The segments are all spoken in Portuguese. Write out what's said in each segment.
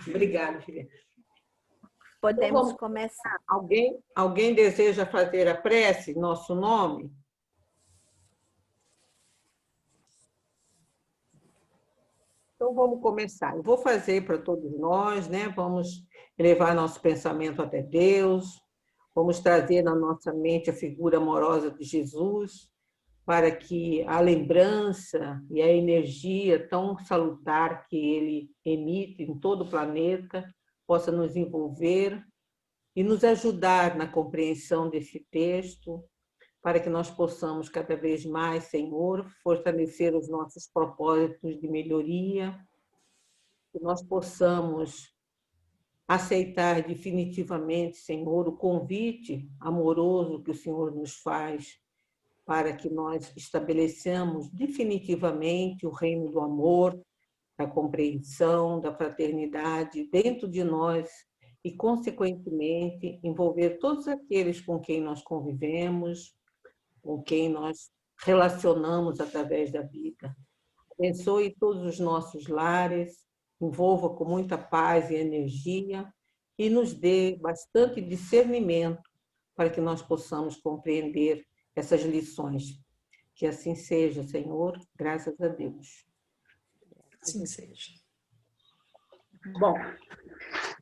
Obrigada, filha. Podemos Então, começar. Alguém deseja fazer a prece em nosso nome? Então, vamos começar. Eu vou fazer para todos nós, né? Vamos elevar nosso pensamento até Deus, vamos trazer na nossa mente a figura amorosa de Jesus, para que a lembrança e a energia tão salutar que ele emite em todo o planeta possa nos envolver e nos ajudar na compreensão desse texto, para que nós possamos cada vez mais, Senhor, fortalecer os nossos propósitos de melhoria, que nós possamos aceitar definitivamente, Senhor, o convite amoroso que o Senhor nos faz, para que nós estabeleçamos definitivamente o reino do amor, da compreensão, da fraternidade dentro de nós e, consequentemente, envolver todos aqueles com quem nós convivemos, com quem nós relacionamos através da vida. Abençoe todos os nossos lares, envolva com muita paz e energia e nos dê bastante discernimento para que nós possamos compreender essas lições. Que assim seja, Senhor, graças a Deus. Assim seja. Bom,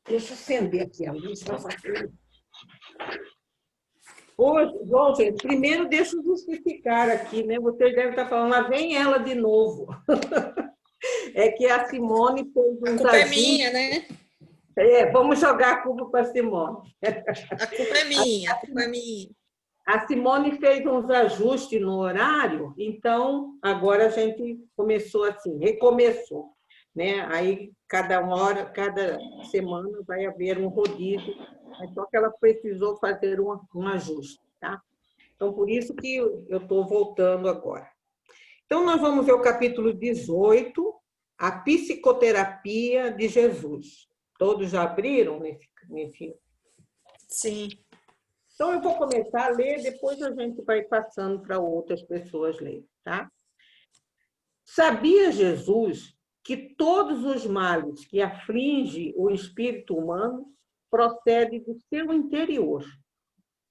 deixa eu acender aqui a luz para fazer. Hoje, bom, gente, primeiro deixa eu justificar aqui, né? Vocês devem estar falando, lá vem ela de novo. É que a Simone fez um... A culpa é minha, né? Vamos jogar a culpa para a Simone. A culpa é minha, a culpa é minha. A Simone fez uns ajustes no horário, então agora a gente começou assim, recomeçou, né? Aí cada semana vai haver um rodízio, mas só que ela precisou fazer um ajuste, tá? Então, por isso que eu estou voltando agora. Então, nós vamos ver o capítulo 18, a psicoterapia de Jesus. Todos já abriram nesse... Sim. Então, eu vou começar a ler, depois a gente vai passando para outras pessoas lerem, tá? Sabia Jesus que todos os males que afligem o espírito humano procedem do seu interior,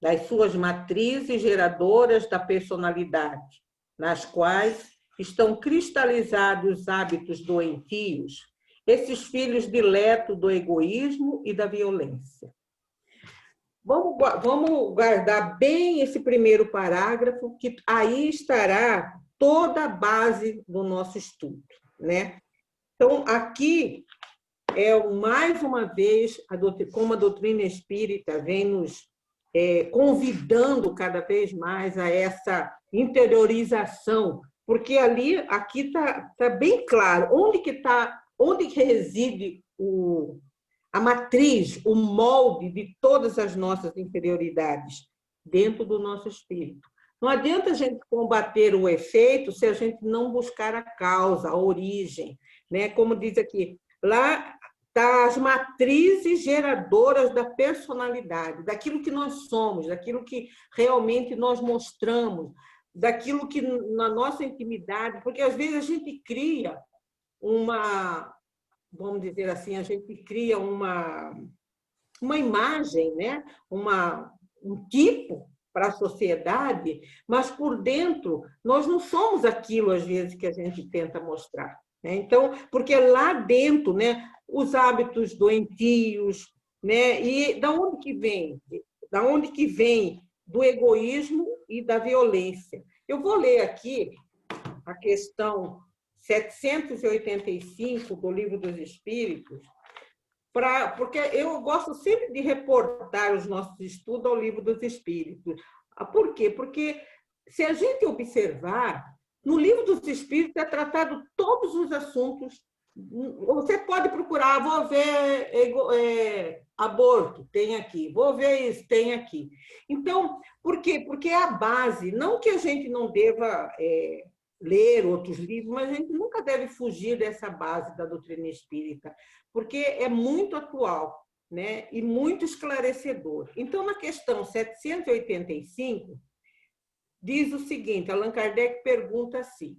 das suas matrizes geradoras da personalidade, nas quais estão cristalizados os hábitos doentios, esses filhos diletos do egoísmo e da violência. Vamos guardar bem esse primeiro parágrafo, que aí estará toda a base do nosso estudo, né? Então, aqui mais uma vez, como a doutrina espírita vem nos convidando cada vez mais a essa interiorização, porque aqui está bem claro onde que reside a matriz, o molde de todas as nossas interioridades dentro do nosso espírito. Não adianta a gente combater o efeito se a gente não buscar a causa, a origem, né? Como diz aqui, lá tá as matrizes geradoras da personalidade, daquilo que nós somos, daquilo que realmente nós mostramos, daquilo que na nossa intimidade, porque às vezes a gente cria vamos dizer assim, a gente cria uma imagem, né? Um tipo para a sociedade, mas por dentro nós não somos aquilo, às vezes, que a gente tenta mostrar, né? Então, porque lá dentro, né, os hábitos doentios, né? E da onde que vem? Da onde que vem? Do egoísmo e da violência. Eu vou ler aqui a questão 785 do Livro dos Espíritos, porque eu gosto sempre de reportar os nossos estudos ao Livro dos Espíritos. Por quê? Porque se a gente observar, no Livro dos Espíritos é tratado todos os assuntos. Você pode procurar, vou ver aborto, tem aqui, vou ver isso, tem aqui. Então, por quê? Porque é a base, não que a gente não deva ler outros livros, mas a gente nunca deve fugir dessa base da doutrina espírita, porque é muito atual, né? E muito esclarecedor. Então, na questão 785, diz o seguinte, Allan Kardec pergunta assim: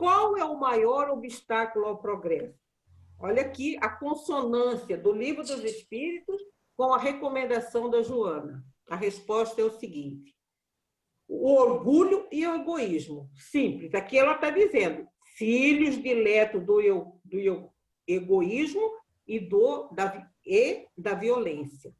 Qual é o maior obstáculo ao progresso? Olha aqui a consonância do Livro dos Espíritos com a recomendação da Joana. A resposta é o seguinte: o orgulho e o egoísmo. Simples. Aqui ela está dizendo, filhos diletos do egoísmo e da violência.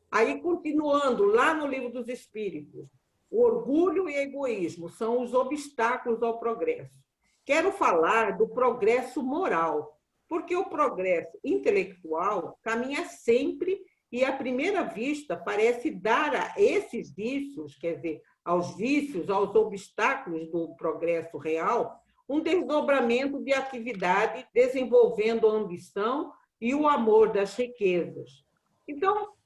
Aí, continuando, lá no Livro dos Espíritos, o orgulho e o egoísmo são os obstáculos ao progresso. Quero falar do progresso moral, porque o progresso intelectual caminha sempre e, à primeira vista, parece dar a esses vícios, quer dizer, aos vícios, aos obstáculos do progresso real, um desdobramento de atividade desenvolvendo a ambição e o amor das riquezas. Então,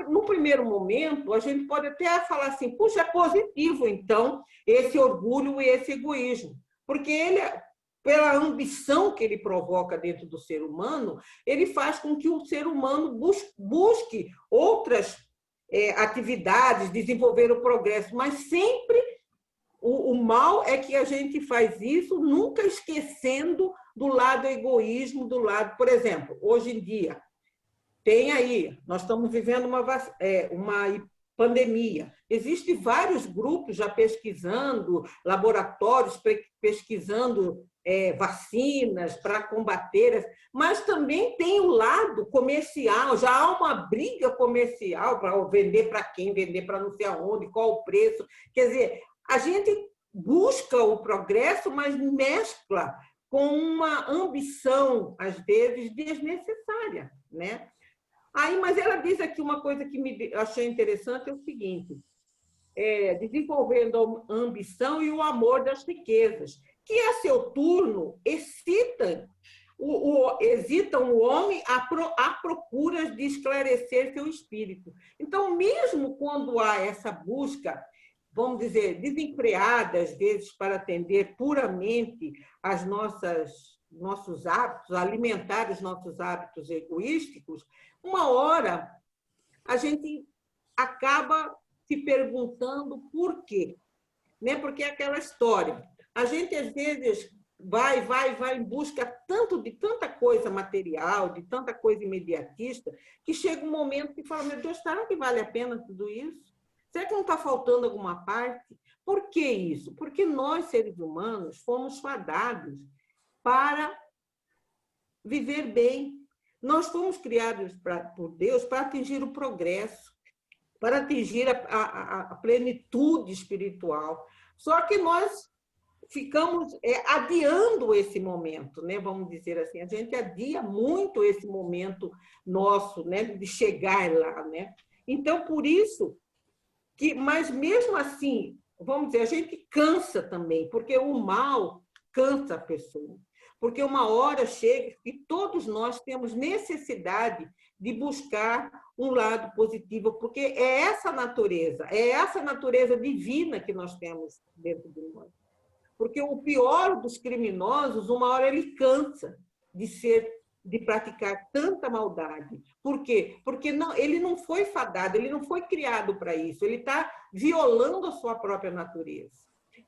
no primeiro momento, a gente pode até falar assim, puxa, é positivo, então, esse orgulho e esse egoísmo, porque ele, pela ambição que ele provoca dentro do ser humano, ele faz com que o ser humano busque outras atividades, desenvolver o progresso, mas sempre o mal é que a gente faz isso nunca esquecendo do lado egoísmo, do lado, por exemplo, hoje em dia, tem aí, nós estamos vivendo uma pandemia. Existem vários grupos já pesquisando, laboratórios pesquisando vacinas para combater, mas também tem o lado comercial, já há uma briga comercial para vender para quem, vender para não sei aonde, qual o preço. Quer dizer, a gente busca o progresso, mas mescla com uma ambição, às vezes, desnecessária, né? Aí, mas ela diz aqui uma coisa que me achei interessante, é o seguinte, desenvolvendo a ambição e o amor das riquezas, que a seu turno excitam o homem à procura de esclarecer seu espírito. Então, mesmo quando há essa busca, vamos dizer, desenfreada, às vezes, para atender puramente as nossos hábitos, alimentar os nossos hábitos egoísticos, uma hora a gente acaba se perguntando por quê. Né? Porque é aquela história. A gente, às vezes, vai em busca de tanta coisa material, de tanta coisa imediatista, que chega um momento que fala, meu Deus, será que vale a pena tudo isso? Será que não está faltando alguma parte? Por que isso? Porque nós, seres humanos, fomos fadados para viver bem. Nós fomos criados por Deus para atingir o progresso, para atingir a plenitude espiritual. Só que nós ficamos adiando esse momento, né? Vamos dizer assim, a gente adia muito esse momento nosso, né? De chegar lá, né? Então, por isso mas mesmo assim, vamos dizer, a gente cansa também, porque o mal cansa a pessoa. Porque uma hora chega e todos nós temos necessidade de buscar um lado positivo, porque é essa natureza divina que nós temos dentro de nós. Porque o pior dos criminosos, uma hora ele cansa de praticar tanta maldade. Por quê? Porque ele não foi fadado, ele não foi criado para isso, ele está violando a sua própria natureza.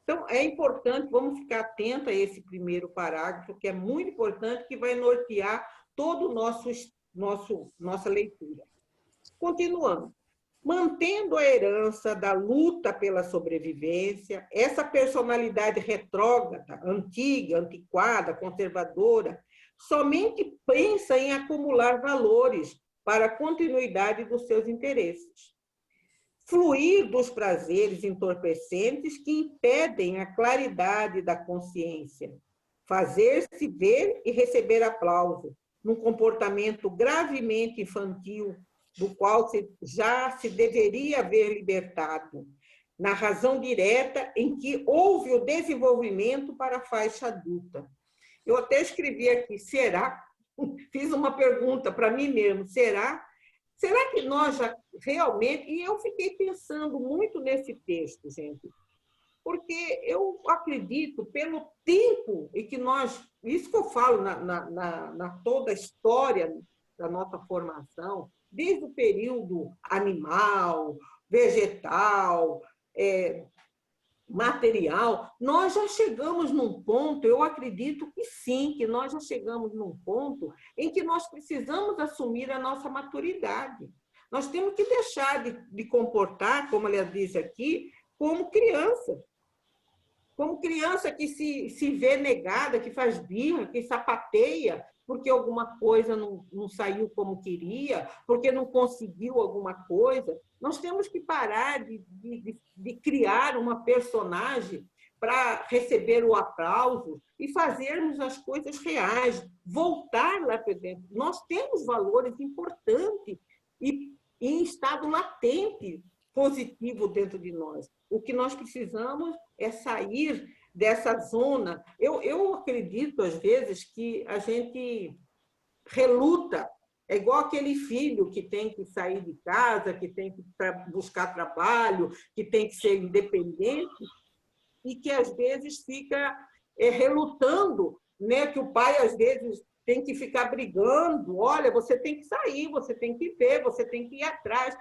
Então, é importante, vamos ficar atentos a esse primeiro parágrafo, que é muito importante, que vai nortear todo o nossa leitura. Continuando. Mantendo a herança da luta pela sobrevivência, essa personalidade retrógrada, antiga, antiquada, conservadora, somente pensa em acumular valores para a continuidade dos seus interesses. Fluir dos prazeres entorpecentes que impedem a claridade da consciência. Fazer-se ver e receber aplauso, num comportamento gravemente infantil, do qual já se deveria haver libertado, na razão direta em que houve o desenvolvimento para a faixa adulta. Eu até escrevi aqui, será? Fiz uma pergunta para mim mesmo, será que nós já realmente... E eu fiquei pensando muito nesse texto, gente, porque eu acredito, pelo tempo em que nós... Isso que eu falo na toda a história da nossa formação, desde o período animal, vegetal, material, nós já chegamos num ponto, eu acredito que sim, que nós já chegamos num ponto em que nós precisamos assumir a nossa maturidade. Nós temos que deixar de comportar, como ela disse aqui, como criança. Como criança que se vê negada, que faz birra, que sapateia, porque alguma coisa não saiu como queria, porque não conseguiu alguma coisa. Nós temos que parar de criar uma personagem para receber o aplauso e fazermos as coisas reais, voltar lá para dentro. Nós temos valores importantes e em estado latente, positivo dentro de nós. O que nós precisamos é sair dessa zona. Eu acredito, às vezes, que a gente reluta. É igual aquele filho que tem que sair de casa, que tem que buscar trabalho, que tem que ser independente, e que, às vezes, fica relutando, né? Que o pai, às vezes, tem que ficar brigando. Olha, você tem que sair, você tem que ver, você tem que ir atrás,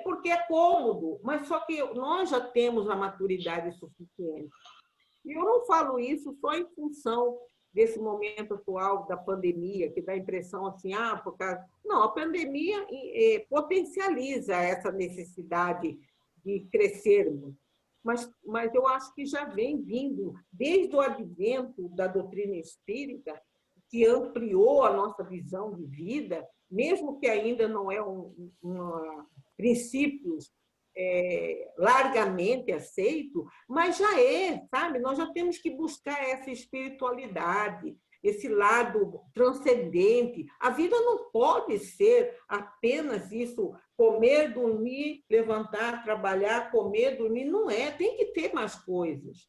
porque é cômodo, mas só que nós já temos a maturidade suficiente. E eu não falo isso só em função desse momento atual da pandemia, que dá a impressão assim, por causa... Não, a pandemia potencializa essa necessidade de crescermos, mas eu acho que já vem vindo, desde o advento da doutrina espírita, que ampliou a nossa visão de vida, mesmo que ainda não é princípios largamente aceito, mas já sabe? Nós já temos que buscar essa espiritualidade, esse lado transcendente. A vida não pode ser apenas isso, comer, dormir, levantar, trabalhar, comer, dormir, não é. Tem que ter mais coisas.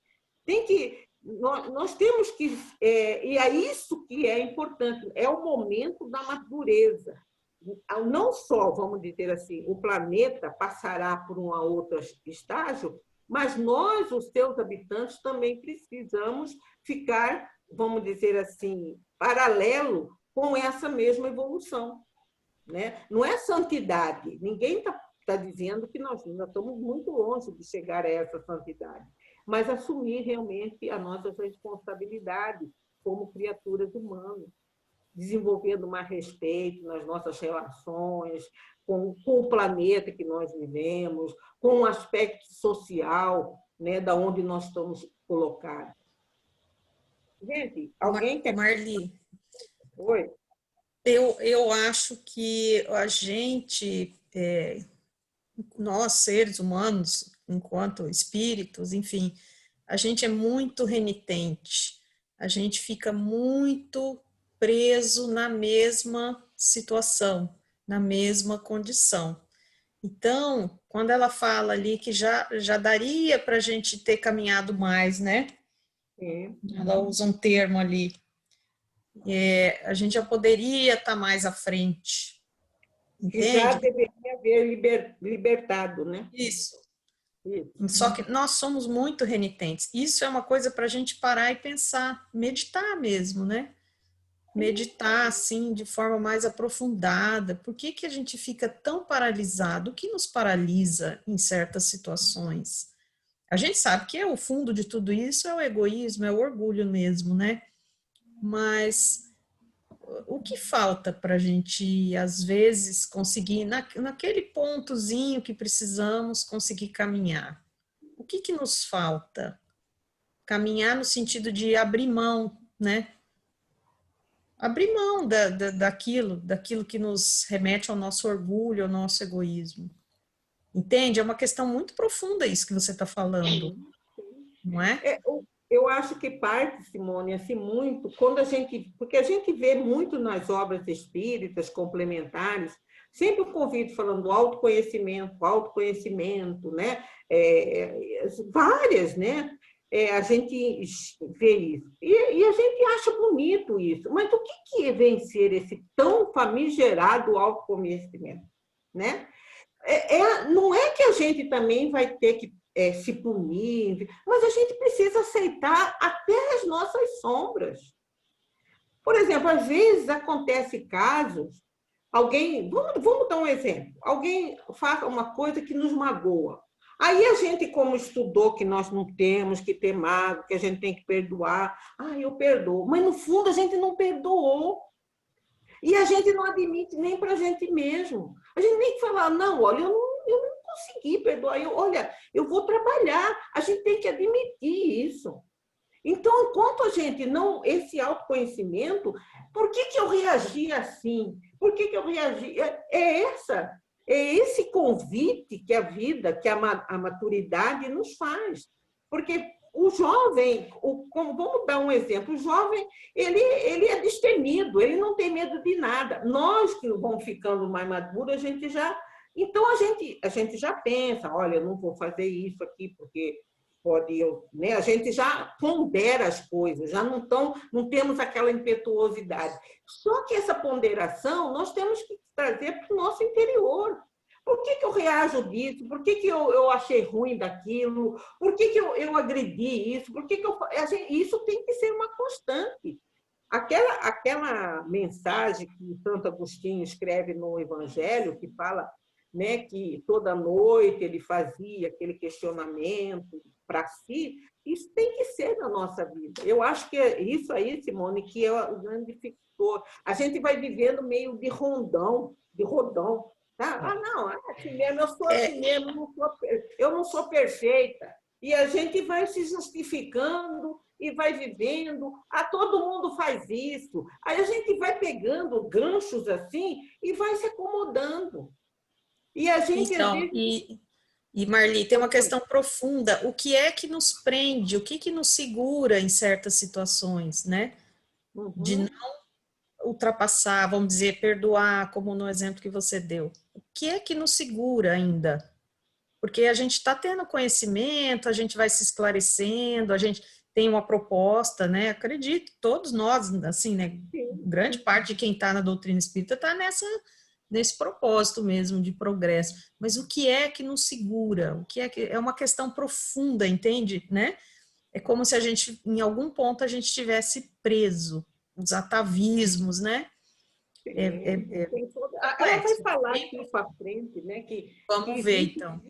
Nós temos que... e é isso que é importante, é o momento da madureza. Não só, vamos dizer assim, o planeta passará por um outro estágio, mas nós, os seus habitantes, também precisamos ficar, vamos dizer assim, paralelo com essa mesma evolução, né? Não é santidade, ninguém está dizendo que nós ainda estamos muito longe de chegar a essa santidade, mas assumir realmente a nossa responsabilidade como criaturas humanas, desenvolvendo mais respeito nas nossas relações, com o planeta que nós vivemos, com o aspecto social, né, da onde nós estamos colocados. Gente, alguém quer... Marli, Oi? eu acho que a gente, nós seres humanos, enquanto espíritos, enfim, a gente é muito renitente, a gente fica muito preso na mesma situação, na mesma condição. Então, quando ela fala ali que já daria para a gente ter caminhado mais, né? Sim. Ela usa um termo ali. A gente já poderia estar mais à frente. Entende? Que já deveria haver libertado, né? Isso. Isso. Só que nós somos muito renitentes. Isso é uma coisa para a gente parar e pensar, meditar mesmo, né? Meditar, assim, de forma mais aprofundada. Por que a gente fica tão paralisado? O que nos paralisa em certas situações? A gente sabe que o fundo de tudo isso é o egoísmo, é o orgulho mesmo, né? Mas o que falta para a gente, às vezes, conseguir, naquele pontozinho que precisamos, conseguir caminhar? O que nos falta? Caminhar no sentido de abrir mão, né? Abrir mão daquilo que nos remete ao nosso orgulho, ao nosso egoísmo. Entende? É uma questão muito profunda isso que você está falando, não é? Eu acho que parte, Simone, assim, muito, porque a gente vê muito nas obras espíritas complementares, sempre o convite falando autoconhecimento, né? Várias, né? A gente vê isso. E a gente acha bonito isso. Mas o que vem ser esse tão famigerado autoconhecimento? Né? Não é que a gente também vai ter que se punir, mas a gente precisa aceitar até as nossas sombras. Por exemplo, às vezes acontece casos, vamos dar um exemplo, alguém faz uma coisa que nos magoa. Aí a gente, como estudou que nós não temos que ter mágoa, que a gente tem que perdoar, eu perdoo. Mas, no fundo, a gente não perdoou. E a gente não admite nem para a gente mesmo. A gente nem fala, não, olha, eu não consegui perdoar. Olha, eu vou trabalhar. A gente tem que admitir isso. Então, enquanto a gente não... Esse autoconhecimento, por que eu reagi assim? Por que eu reagi? É esse convite que a vida, que a maturidade nos faz. Porque o jovem, vamos dar um exemplo, o jovem, ele é destemido, ele não tem medo de nada. Nós que vamos ficando mais maduros, a gente já... Então, a gente já pensa, olha, eu não vou fazer isso aqui, porque pode... né? A gente já pondera as coisas, já não temos aquela impetuosidade. Só que essa ponderação nós temos que trazer para o nosso interior. Por que eu reajo disso? Por que eu achei ruim daquilo? Por que eu agredi isso? Isso tem que ser uma constante. Aquela mensagem que Santo Agostinho escreve no Evangelho, que fala, né, que toda noite ele fazia aquele questionamento para si, isso tem que ser na nossa vida. Eu acho que é isso aí, Simone, que é o grande dificultor. A gente vai vivendo meio de rodão. Tá? Não, assim mesmo, eu sou assim mesmo, eu não sou perfeita. E a gente vai se justificando e vai vivendo. Todo mundo faz isso. Aí a gente vai pegando ganchos assim e vai se acomodando. E a gente, então, às vezes... E Marli, tem uma questão profunda. O que é que nos prende? O que nos segura em certas situações, né? De não ultrapassar, vamos dizer, perdoar, como no exemplo que você deu. O que é que nos segura ainda? Porque a gente está tendo conhecimento, a gente vai se esclarecendo, a gente tem uma proposta, né? Acredito, todos nós, assim, né? Grande parte de quem está na doutrina espírita está nesse propósito mesmo de progresso. Mas o que é que nos segura? O que é uma questão profunda, entende? Né? É como se a gente, em algum ponto, a gente estivesse preso, os atavismos, né? Ela vai falar aqui para frente, né? Vamos ver, então.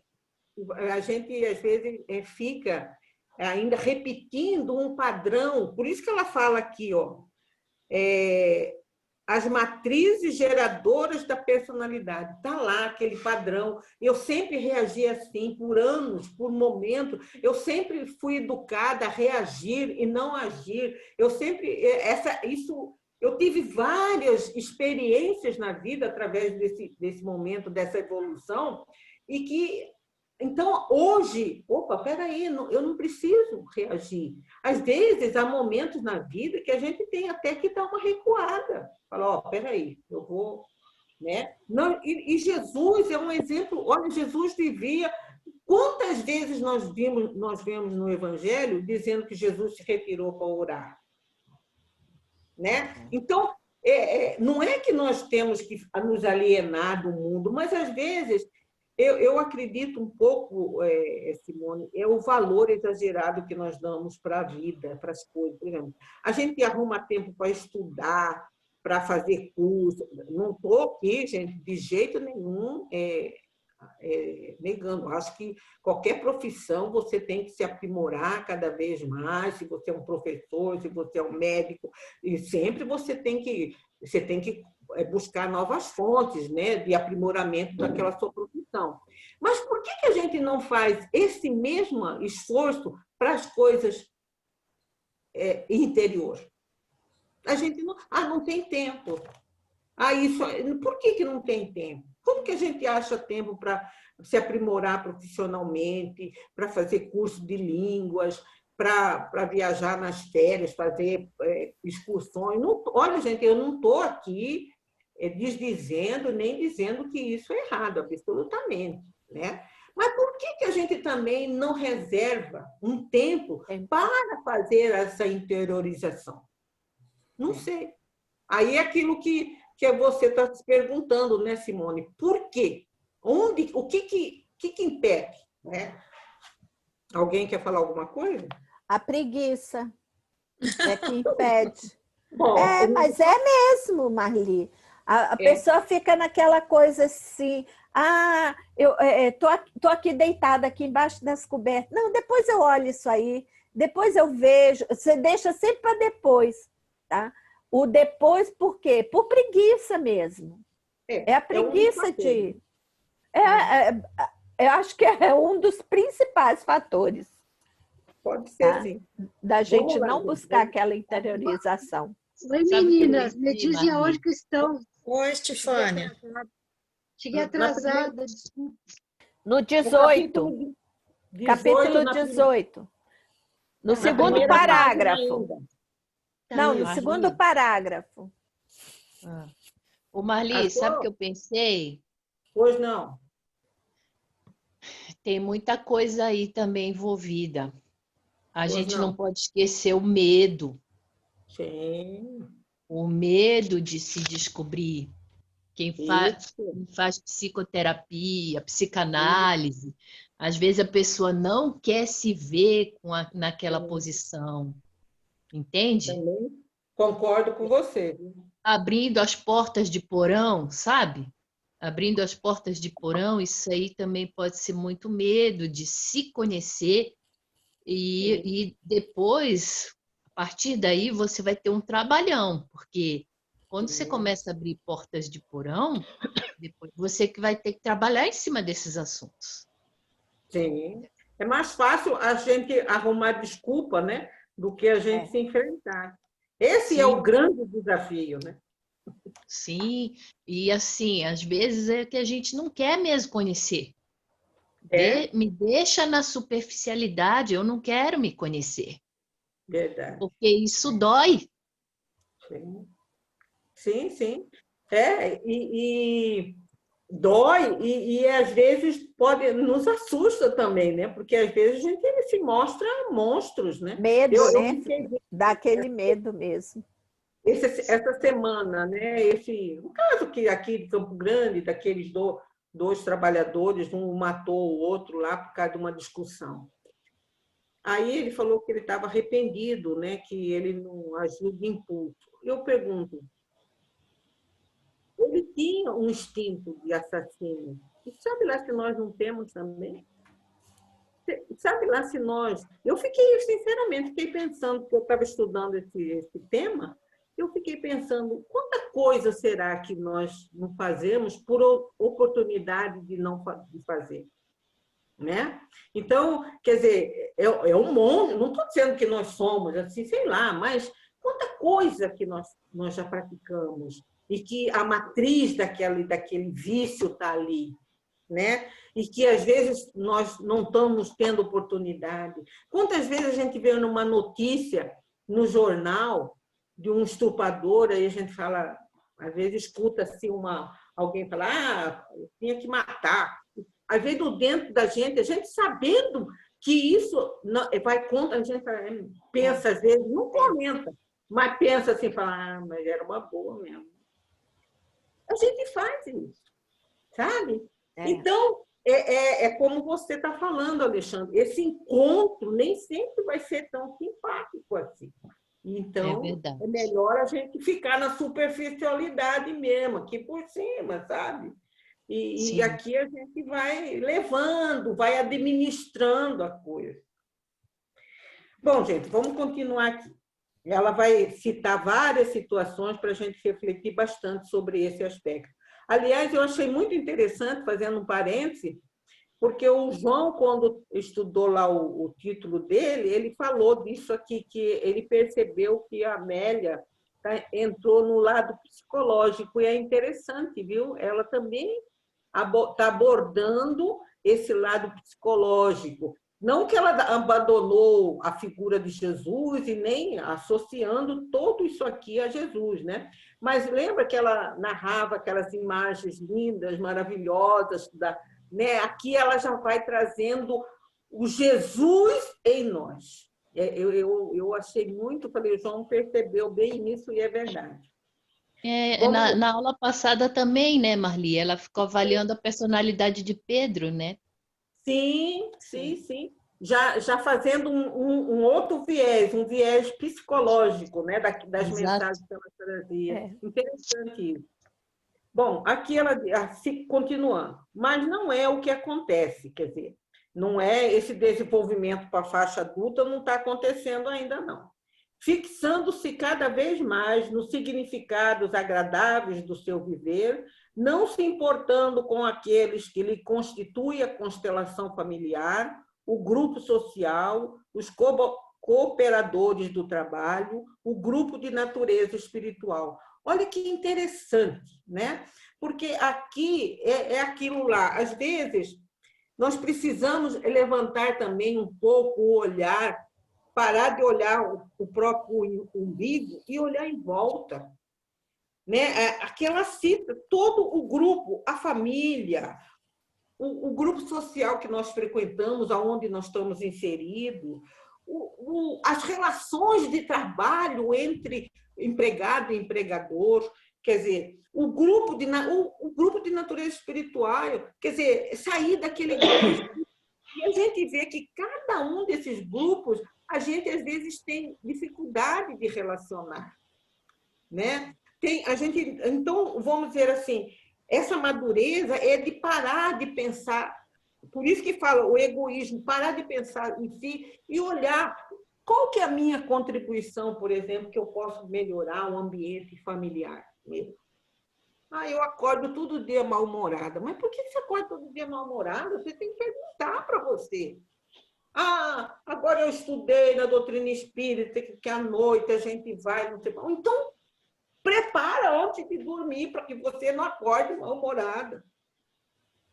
A gente, às vezes, fica ainda repetindo um padrão. Por isso que ela fala aqui, as matrizes geradoras da personalidade. Está lá aquele padrão. Eu sempre reagi assim, por anos, por momentos. Eu sempre fui educada a reagir e não agir. Eu tive várias experiências na vida através desse momento, dessa evolução, e que... Então, hoje, peraí, eu não preciso reagir. Às vezes, há momentos na vida que a gente tem até que dar uma recuada. Falar, peraí, eu vou... Né? Não, e Jesus é um exemplo. Olha, Jesus vivia... Quantas vezes nós vemos no Evangelho dizendo que Jesus se retirou para orar? Né? Então, não é que nós temos que nos alienar do mundo, mas, às vezes... Eu acredito um pouco, Simone, é o valor exagerado que nós damos para a vida, para as coisas. Por exemplo, a gente arruma tempo para estudar, para fazer curso. Não estou aqui, gente, de jeito nenhum negando. Acho que qualquer profissão você tem que se aprimorar cada vez mais. Se você é um professor, se você é um médico, e sempre você tem que buscar novas fontes, né, de aprimoramento daquela sua profissão. Mas por que a gente não faz esse mesmo esforço para as coisas interior? A gente não tem tempo. Por que não tem tempo? Como que a gente acha tempo para se aprimorar profissionalmente, para fazer curso de línguas, para viajar nas férias, fazer excursões? Olha, gente, eu não estou aqui desdizendo nem dizendo que isso é errado, absolutamente, né? Mas por que a gente também não reserva um tempo para fazer essa interiorização? Não sei. Aí é aquilo que você está se perguntando, né, Simone? Por quê? O que impede? Né? Alguém quer falar alguma coisa? A preguiça é que impede. Bom, mas é mesmo, Marli. A pessoa fica naquela coisa assim, Ah, eu tô aqui deitada aqui embaixo das cobertas. Não, depois eu olho isso aí, depois eu vejo. Você deixa sempre para depois, tá? O depois por quê? Por preguiça mesmo. É a É um dos preguiça fatores. de. Eu acho que é um dos principais fatores, Pode ser, tá? sim. Da Vamos gente lá, não gente. buscar aquela interiorização. Oi, Sabe o que eu meninas, me lembrei, dizem aonde Marli? que estão. Oi, Cheguei Estefânia. atrasada. Cheguei Na primeira, atrasada, desculpa. No no 18, capítulo 18, capítulo 18, no na segundo primeira Marli, página parágrafo. ainda. Tá. Não, no Isso. segundo Marli. parágrafo. Ah. Ô, Marli, Achou? sabe o que eu pensei? Pois não. Tem muita coisa aí também envolvida. A Pois gente não. não pode esquecer o medo. Sim. O medo de se descobrir. Quem Isso. faz psicoterapia, psicanálise, às vezes a pessoa não quer se ver naquela posição, entende? Também concordo com você. Abrindo as portas de porão, sabe? Abrindo as portas de porão, isso aí também pode ser muito medo de se conhecer e depois, a partir daí, você vai ter um trabalhão, porque quando você começa a abrir portas de porão, depois você que vai ter que trabalhar em cima desses assuntos. Sim. É mais fácil a gente arrumar desculpa, né, do que a gente se enfrentar. Esse é o Sim, grande desafio, né? sim. E assim, às vezes é que a gente não quer mesmo conhecer. É Me deixa na superficialidade, eu não quero me conhecer, verdade. porque isso dói. Sim, sim. Sim. E dói e às vezes pode nos assusta também, né? Porque às vezes a gente se mostra monstros, né? Medo, Eu né? fiquei Dá aquele medo mesmo. essa semana, né? O caso que aqui de Campo Grande, daqueles dois trabalhadores, um matou o outro lá por causa de uma discussão. Aí ele falou que ele estava arrependido, né? Que ele não agiu de impulso. Eu pergunto, ele tinha um instinto de assassino. E sabe lá se nós não temos também? Sabe lá se nós... Eu fiquei, sinceramente, fiquei pensando, porque eu estava estudando esse tema, eu fiquei pensando, quanta coisa será que nós não fazemos por oportunidade de não fazer? Né? Então, quer dizer, é um monte, não estou dizendo que nós somos, assim, sei lá, mas quanta coisa que nós já praticamos e que a matriz daquele vício está ali, né? E que às vezes nós não estamos tendo oportunidade. Quantas vezes a gente vê numa notícia no jornal de um estuprador, aí a gente fala, às vezes escuta-se alguém falar, eu tinha que matar. Às vezes dentro da gente, a gente sabendo que isso não, vai contra, a gente pensa às vezes, não comenta, mas pensa assim, fala, mas era uma boa mesmo. A gente faz isso, sabe? Então, é como você está falando, Alexandre, esse encontro nem sempre vai ser tão simpático assim. Então, é melhor a gente ficar na superficialidade mesmo, aqui por cima, sabe? E aqui a gente vai levando, vai administrando a coisa. Bom, gente, vamos continuar aqui. Ela vai citar várias situações para a gente refletir bastante sobre esse aspecto. Aliás, eu achei muito interessante, fazendo um parêntese, porque o João, quando estudou lá o título dele, ele falou disso aqui, que ele percebeu que a Amélia entrou no lado psicológico, e é interessante, viu? Ela também está abordando esse lado psicológico. Não que ela abandonou a figura de Jesus e nem associando tudo isso aqui a Jesus, né? Mas lembra que ela narrava aquelas imagens lindas, maravilhosas, né? Aqui ela já vai trazendo o Jesus em nós. Eu achei muito, falei, o João percebeu bem isso e é verdade. Na aula passada também, né, Marli? Ela ficou avaliando a personalidade de Pedro, né? Sim. Já fazendo um outro viés, um viés psicológico, né, das mensagens que ela trazia. Interessante isso. Bom, aqui ela continuando, mas não é o que acontece, quer dizer, não é esse desenvolvimento para a faixa adulta, não está acontecendo ainda não. Fixando-se cada vez mais nos significados agradáveis do seu viver, não se importando com aqueles que lhe constituem a constelação familiar, o grupo social, os cooperadores do trabalho, o grupo de natureza espiritual. Olha que interessante, né? Porque aqui é aquilo lá. Às vezes, nós precisamos levantar também um pouco o olhar, parar de olhar o próprio umbigo e olhar em volta. Né? Aqui ela cita todo o grupo, a família, o grupo social que nós frequentamos, aonde nós estamos inseridos, as relações de trabalho entre empregado e empregador, quer dizer, o grupo de natureza espiritual, quer dizer, sair daquele grupo. E a gente vê que cada um desses grupos, a gente às vezes tem dificuldade de relacionar, né? Então, vamos dizer assim, essa madureza é de parar de pensar, por isso que fala o egoísmo, parar de pensar em si e olhar qual que é a minha contribuição, por exemplo, que eu posso melhorar o ambiente familiar mesmo. Eu acordo todo dia mal-humorada. Mas por que você acorda todo dia mal-humorada? Você tem que perguntar para você. Agora eu estudei na doutrina espírita, que à noite a gente vai, não sei qual. Então, prepara antes de dormir para que você não acorde mal-humorada.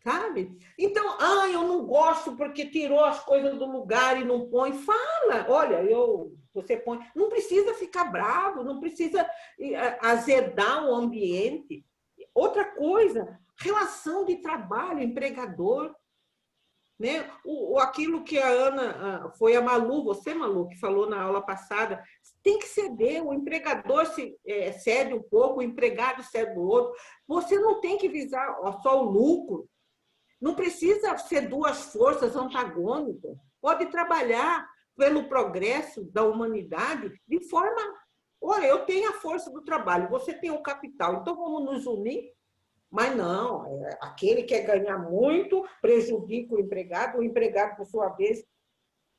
Sabe? Então, eu não gosto porque tirou as coisas do lugar e não põe. Fala, olha, você põe. Não precisa ficar bravo, não precisa azedar o ambiente. Outra coisa, relação de trabalho, empregador. Né? Aquilo que a Ana, foi a Malu, você, Malu, que falou na aula passada, tem que ceder, o empregador cede um pouco, o empregado cede o outro. Você não tem que visar só o lucro, não precisa ser duas forças antagônicas, pode trabalhar pelo progresso da humanidade de forma... Olha, eu tenho a força do trabalho, você tem o capital, então vamos nos unir. Mas não, aquele quer ganhar muito, prejudica o empregado, por sua vez,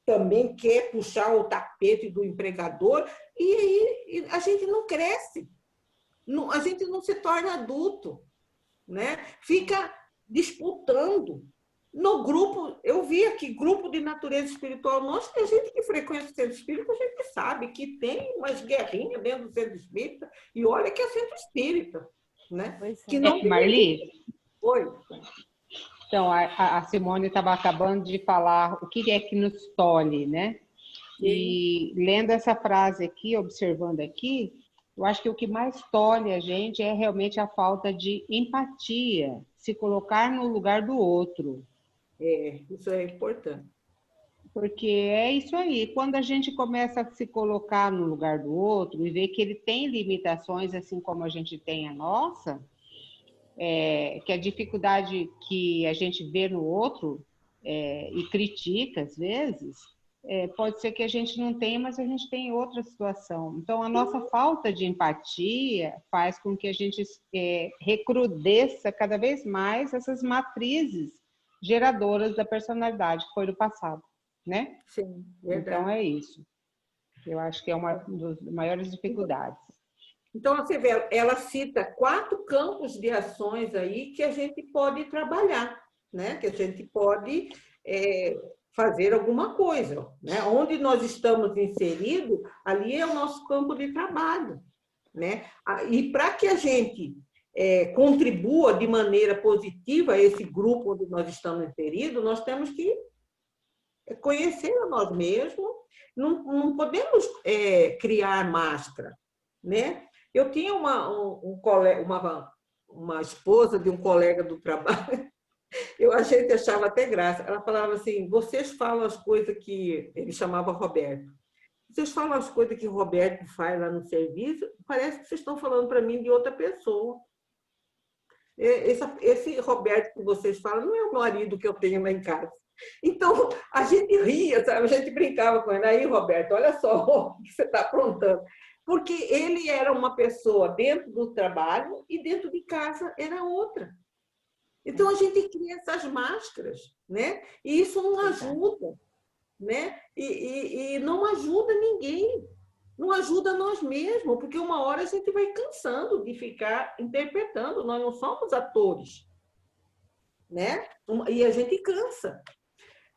também quer puxar o tapete do empregador, e aí a gente não cresce, a gente não se torna adulto, né? Fica disputando. No grupo, eu vi aqui, grupo de natureza espiritual, a gente que frequenta o centro espírita, a gente sabe que tem umas guerrinhas dentro do centro espírita, e olha que é centro espírita. Né? Que não... Marli? Oi. Então, a Simone estava acabando de falar o que é que nos tolhe, né? Sim. E lendo essa frase aqui, observando aqui, eu acho que o que mais tolhe a gente é realmente a falta de empatia, se colocar no lugar do outro. Isso é importante. Porque é isso aí, quando a gente começa a se colocar no lugar do outro e ver que ele tem limitações, assim como a gente tem a nossa, que a dificuldade que a gente vê no outro e critica às vezes, pode ser que a gente não tenha, mas a gente tem outra situação. Então, a nossa falta de empatia faz com que a gente recrudesça cada vez mais essas matrizes geradoras da personalidade que foi do passado. Né? Sim, verdade. Então é isso. Eu acho que é uma das maiores dificuldades. Então, você vê, ela cita 4 campos de ações aí que a gente pode trabalhar, né? Que a gente pode fazer alguma coisa. Né? Onde nós estamos inseridos, ali é o nosso campo de trabalho. Né? E para que a gente contribua de maneira positiva a esse grupo onde nós estamos inseridos, nós temos que conhecer a nós mesmos, não podemos criar máscara, né? Eu tinha uma esposa de um colega do trabalho, a gente achava até graça, ela falava assim, vocês falam as coisas que... Ele chamava Roberto. Vocês falam as coisas que o Roberto faz lá no serviço, parece que vocês estão falando para mim de outra pessoa. Esse Roberto que vocês falam não é o marido que eu tenho lá em casa. Então, a gente ria, sabe? A gente brincava com ele. Aí, Roberto, olha só o que você está aprontando. Porque ele era uma pessoa dentro do trabalho e dentro de casa era outra. Então, a gente cria essas máscaras, né? E isso não ajuda, né? E não ajuda ninguém. Não ajuda nós mesmos, porque uma hora a gente vai cansando de ficar interpretando. Nós não somos atores, né? E a gente cansa.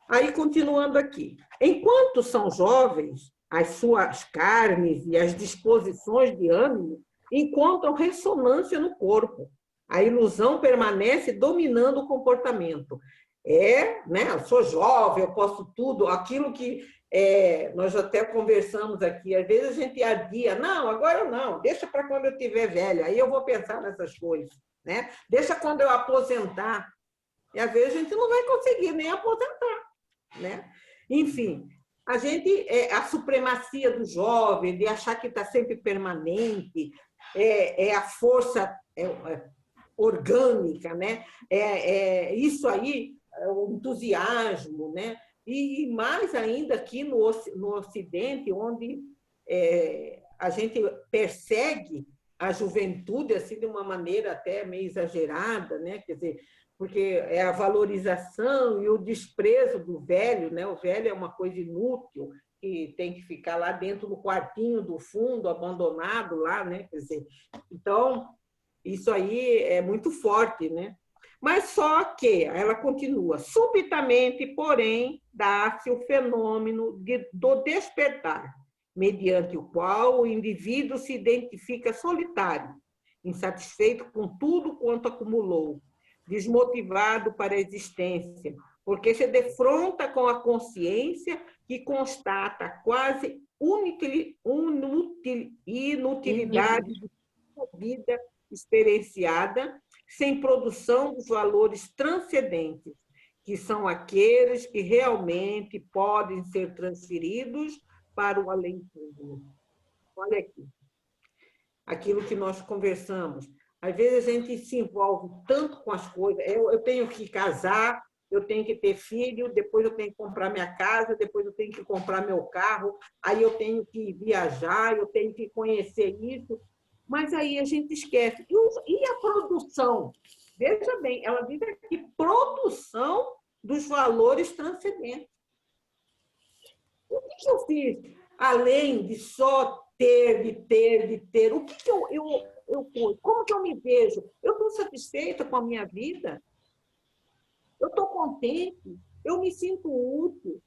Aí, continuando aqui. Enquanto são jovens, as suas carnes e as disposições de ânimo encontram ressonância no corpo. A ilusão permanece dominando o comportamento. Né? Eu sou jovem, eu posso tudo, aquilo que nós até conversamos aqui, às vezes a gente adia, não, agora não, deixa para quando eu estiver velha, aí eu vou pensar nessas coisas, né? Deixa quando eu aposentar. E às vezes a gente não vai conseguir nem aposentar, né? Enfim, a supremacia do jovem, de achar que está sempre permanente, a força orgânica, né? Isso aí, o entusiasmo, né? E mais ainda aqui no Ocidente, onde a gente persegue a juventude assim de uma maneira até meio exagerada, né? Quer dizer, porque é a valorização e o desprezo do velho, né? O velho é uma coisa inútil, que tem que ficar lá dentro do quartinho do fundo, abandonado lá, né? Quer dizer, então, isso aí é muito forte, né? Mas só que, ela continua, subitamente, porém, dá-se o fenômeno do despertar, mediante o qual o indivíduo se identifica solitário, insatisfeito com tudo quanto acumulou, desmotivado para a existência, porque se defronta com a consciência que constata a quase inutilidade de sua vida experienciada, sem produção dos valores transcendentes, que são aqueles que realmente podem ser transferidos para o além-túmulo. Olha aqui, aquilo que nós conversamos. Às vezes a gente se envolve tanto com as coisas. Eu tenho que casar, eu tenho que ter filho, depois eu tenho que comprar minha casa, depois eu tenho que comprar meu carro, aí eu tenho que viajar, eu tenho que conhecer isso. Mas aí a gente esquece. E a produção? Veja bem, ela diz aqui, produção dos valores transcendentes. O que eu fiz? Além de só ter, o que eu como que eu me vejo? Eu estou satisfeita com a minha vida? Eu estou contente? Eu me sinto útil?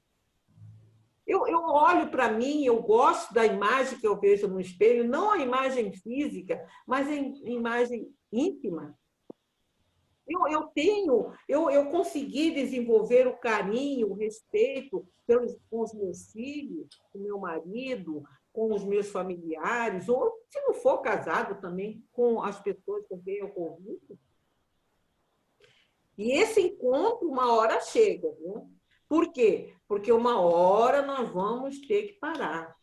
Eu olho para mim, eu gosto da imagem que eu vejo no espelho, não a imagem física, mas a imagem íntima. Eu consegui desenvolver o carinho, o respeito com os meus filhos, com o meu marido, com os meus familiares, ou, se não for casado também, com as pessoas com quem eu convivo. E esse encontro, uma hora chega, né? Por quê? Porque uma hora nós vamos ter que parar.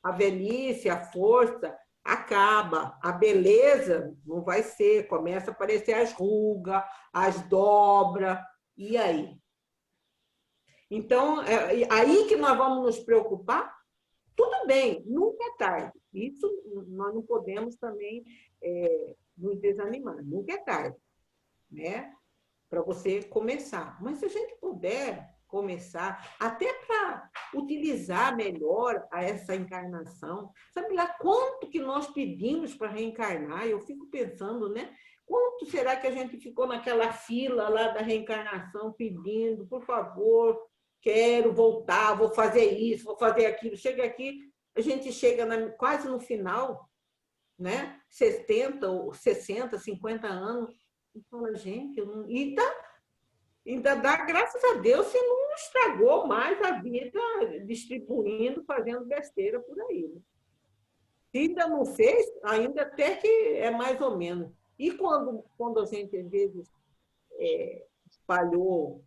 A velhice, a força acaba, a beleza não vai ser, começa a aparecer as rugas, as dobras, e aí? Então, aí que nós vamos nos preocupar? Tudo bem, nunca é tarde. Isso nós não podemos também nos desanimar, nunca é tarde, né? Para você começar. Mas se a gente puder começar, até para utilizar melhor essa encarnação, sabe lá quanto que nós pedimos para reencarnar? Eu fico pensando, né? Quanto será que a gente ficou naquela fila lá da reencarnação pedindo, por favor, quero voltar, vou fazer isso, vou fazer aquilo. Chega aqui, a gente chega quase no final, né? 70, ou 60, 50 anos, e fala, gente, ainda dá graças a Deus se não estragou mais a vida distribuindo, fazendo besteira por aí. Né? Se ainda não fez, ainda até que é mais ou menos. E quando a gente, às vezes, espalhou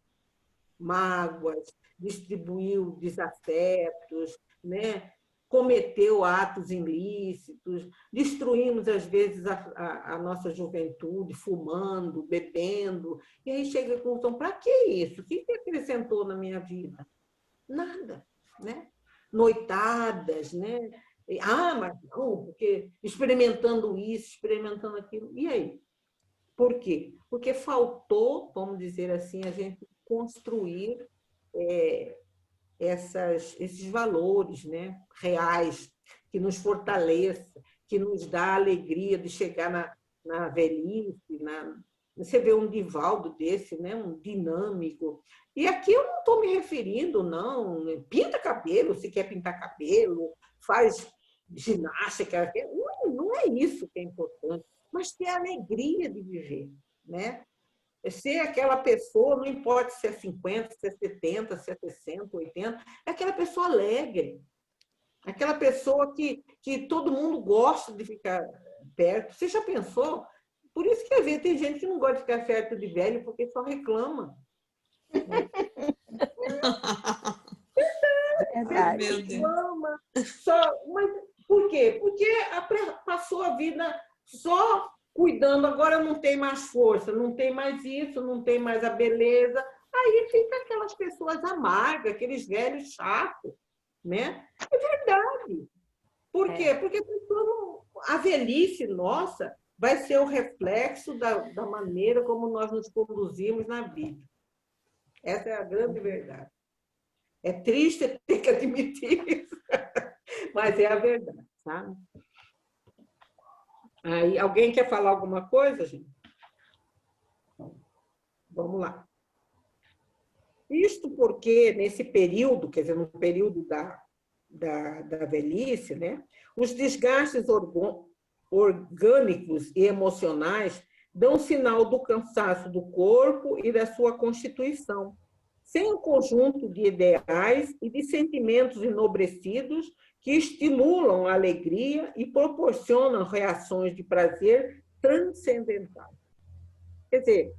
mágoas, distribuiu desafetos, né? Cometeu atos ilícitos, destruímos, às vezes, a nossa juventude, fumando, bebendo, e aí chega a conclusão, para que isso? O que acrescentou na minha vida? Nada, né? Noitadas, né? Mas não, porque experimentando isso, experimentando aquilo. E aí? Por quê? Porque faltou, vamos dizer assim, a gente construir esses valores, né, reais, que nos fortaleça, que nos dá a alegria de chegar na velhice. Você vê um Divaldo desse, né, um dinâmico. E aqui eu não estou me referindo, não, pinta cabelo, se quer pintar cabelo, faz ginástica, não é isso que é importante, mas ter a alegria de viver, né? Ser aquela pessoa, não importa se é 50, se é 70, se é 60, 80, é aquela pessoa alegre, aquela pessoa que todo mundo gosta de ficar perto. Você já pensou? Por isso que às vezes tem gente que não gosta de ficar perto de velho porque só reclama. Né? Verdade. Meu Deus. Reclama. Mas por quê? Porque passou a vida só cuidando, agora não tem mais força, não tem mais isso, não tem mais a beleza. Aí fica aquelas pessoas amargas, aqueles velhos chatos, né? É verdade. Por quê? Porque a velhice nossa vai ser o reflexo da maneira como nós nos conduzimos na vida. Essa é a grande verdade. É triste ter que admitir isso, mas é a verdade, sabe? Aí, alguém quer falar alguma coisa, gente? Vamos lá. Isto porque, nesse período, quer dizer, no período da velhice, né, os desgastes orgânicos e emocionais dão sinal do cansaço do corpo e da sua constituição. Sem um conjunto de ideais e de sentimentos enobrecidos que estimulam a alegria e proporcionam reações de prazer transcendentais. Quer dizer,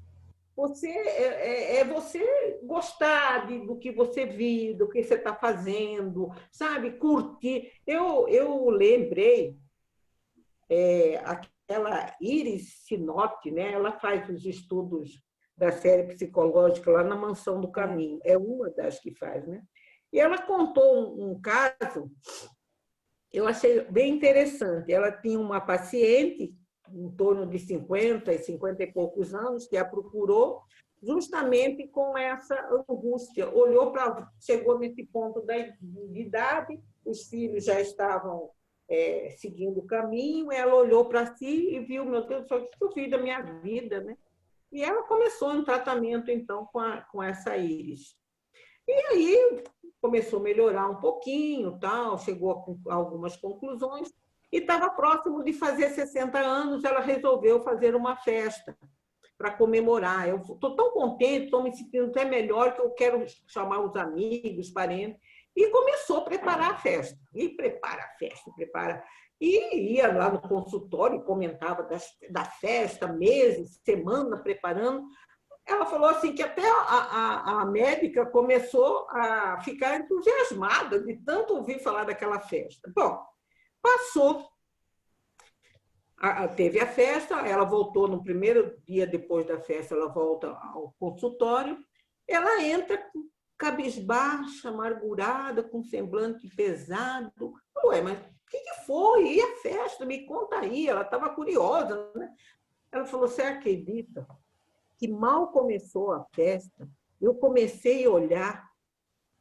você gostar do que você viu, do que você está fazendo, sabe? Curtir. Eu lembrei aquela Iris Sinotti, né? Ela faz os estudos da série psicológica lá na Mansão do Caminho. É uma das que faz, né? E ela contou um caso, eu achei bem interessante. Ela tinha uma paciente em torno de 50 e poucos anos, que a procurou justamente com essa angústia. Chegou nesse ponto de idade, os filhos já estavam seguindo o caminho, ela olhou para si e viu, meu Deus, o que eu fiz da minha vida, né? E ela começou um tratamento, então, com essa Iris. E aí começou a melhorar um pouquinho, tal, chegou a algumas conclusões, e estava próximo de fazer 60 anos, ela resolveu fazer uma festa para comemorar. Eu estou tão contente, estou me sentindo até melhor, que eu quero chamar os amigos, parentes, e começou a preparar a festa. E prepara a festa, prepara. E ia lá no consultório, comentava da festa, meses, semana preparando. Ela falou assim que até a médica começou a ficar entusiasmada de tanto ouvir falar daquela festa. Bom, passou, teve a festa, ela voltou no primeiro dia depois da festa, ela volta ao consultório, ela entra cabisbaixa, amargurada, com semblante pesado. Ué, mas o que foi? E a festa? Me conta aí. Ela estava curiosa, né? Ela falou, você acredita que mal começou a festa, eu comecei a olhar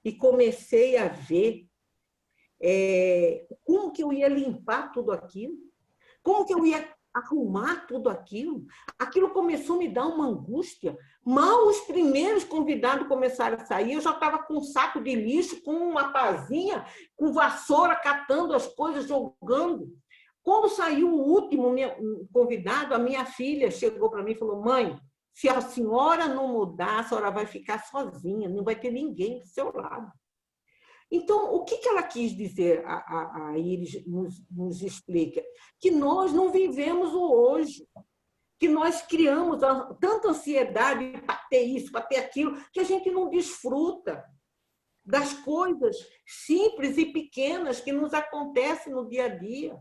e comecei a ver como que eu ia limpar tudo aquilo, como que eu ia arrumar tudo aquilo. Aquilo começou a me dar uma angústia. Mal os primeiros convidados começaram a sair, eu já estava com um saco de lixo, com uma pazinha, com vassoura, catando as coisas, jogando. Quando saiu o último convidado, a minha filha chegou para mim e falou, mãe, se a senhora não mudar, a senhora vai ficar sozinha, não vai ter ninguém do seu lado. Então, o que ela quis dizer, a Iris nos explica? Que nós não vivemos o hoje, que nós criamos tanta ansiedade para ter isso, para ter aquilo, que a gente não desfruta das coisas simples e pequenas que nos acontecem no dia a dia.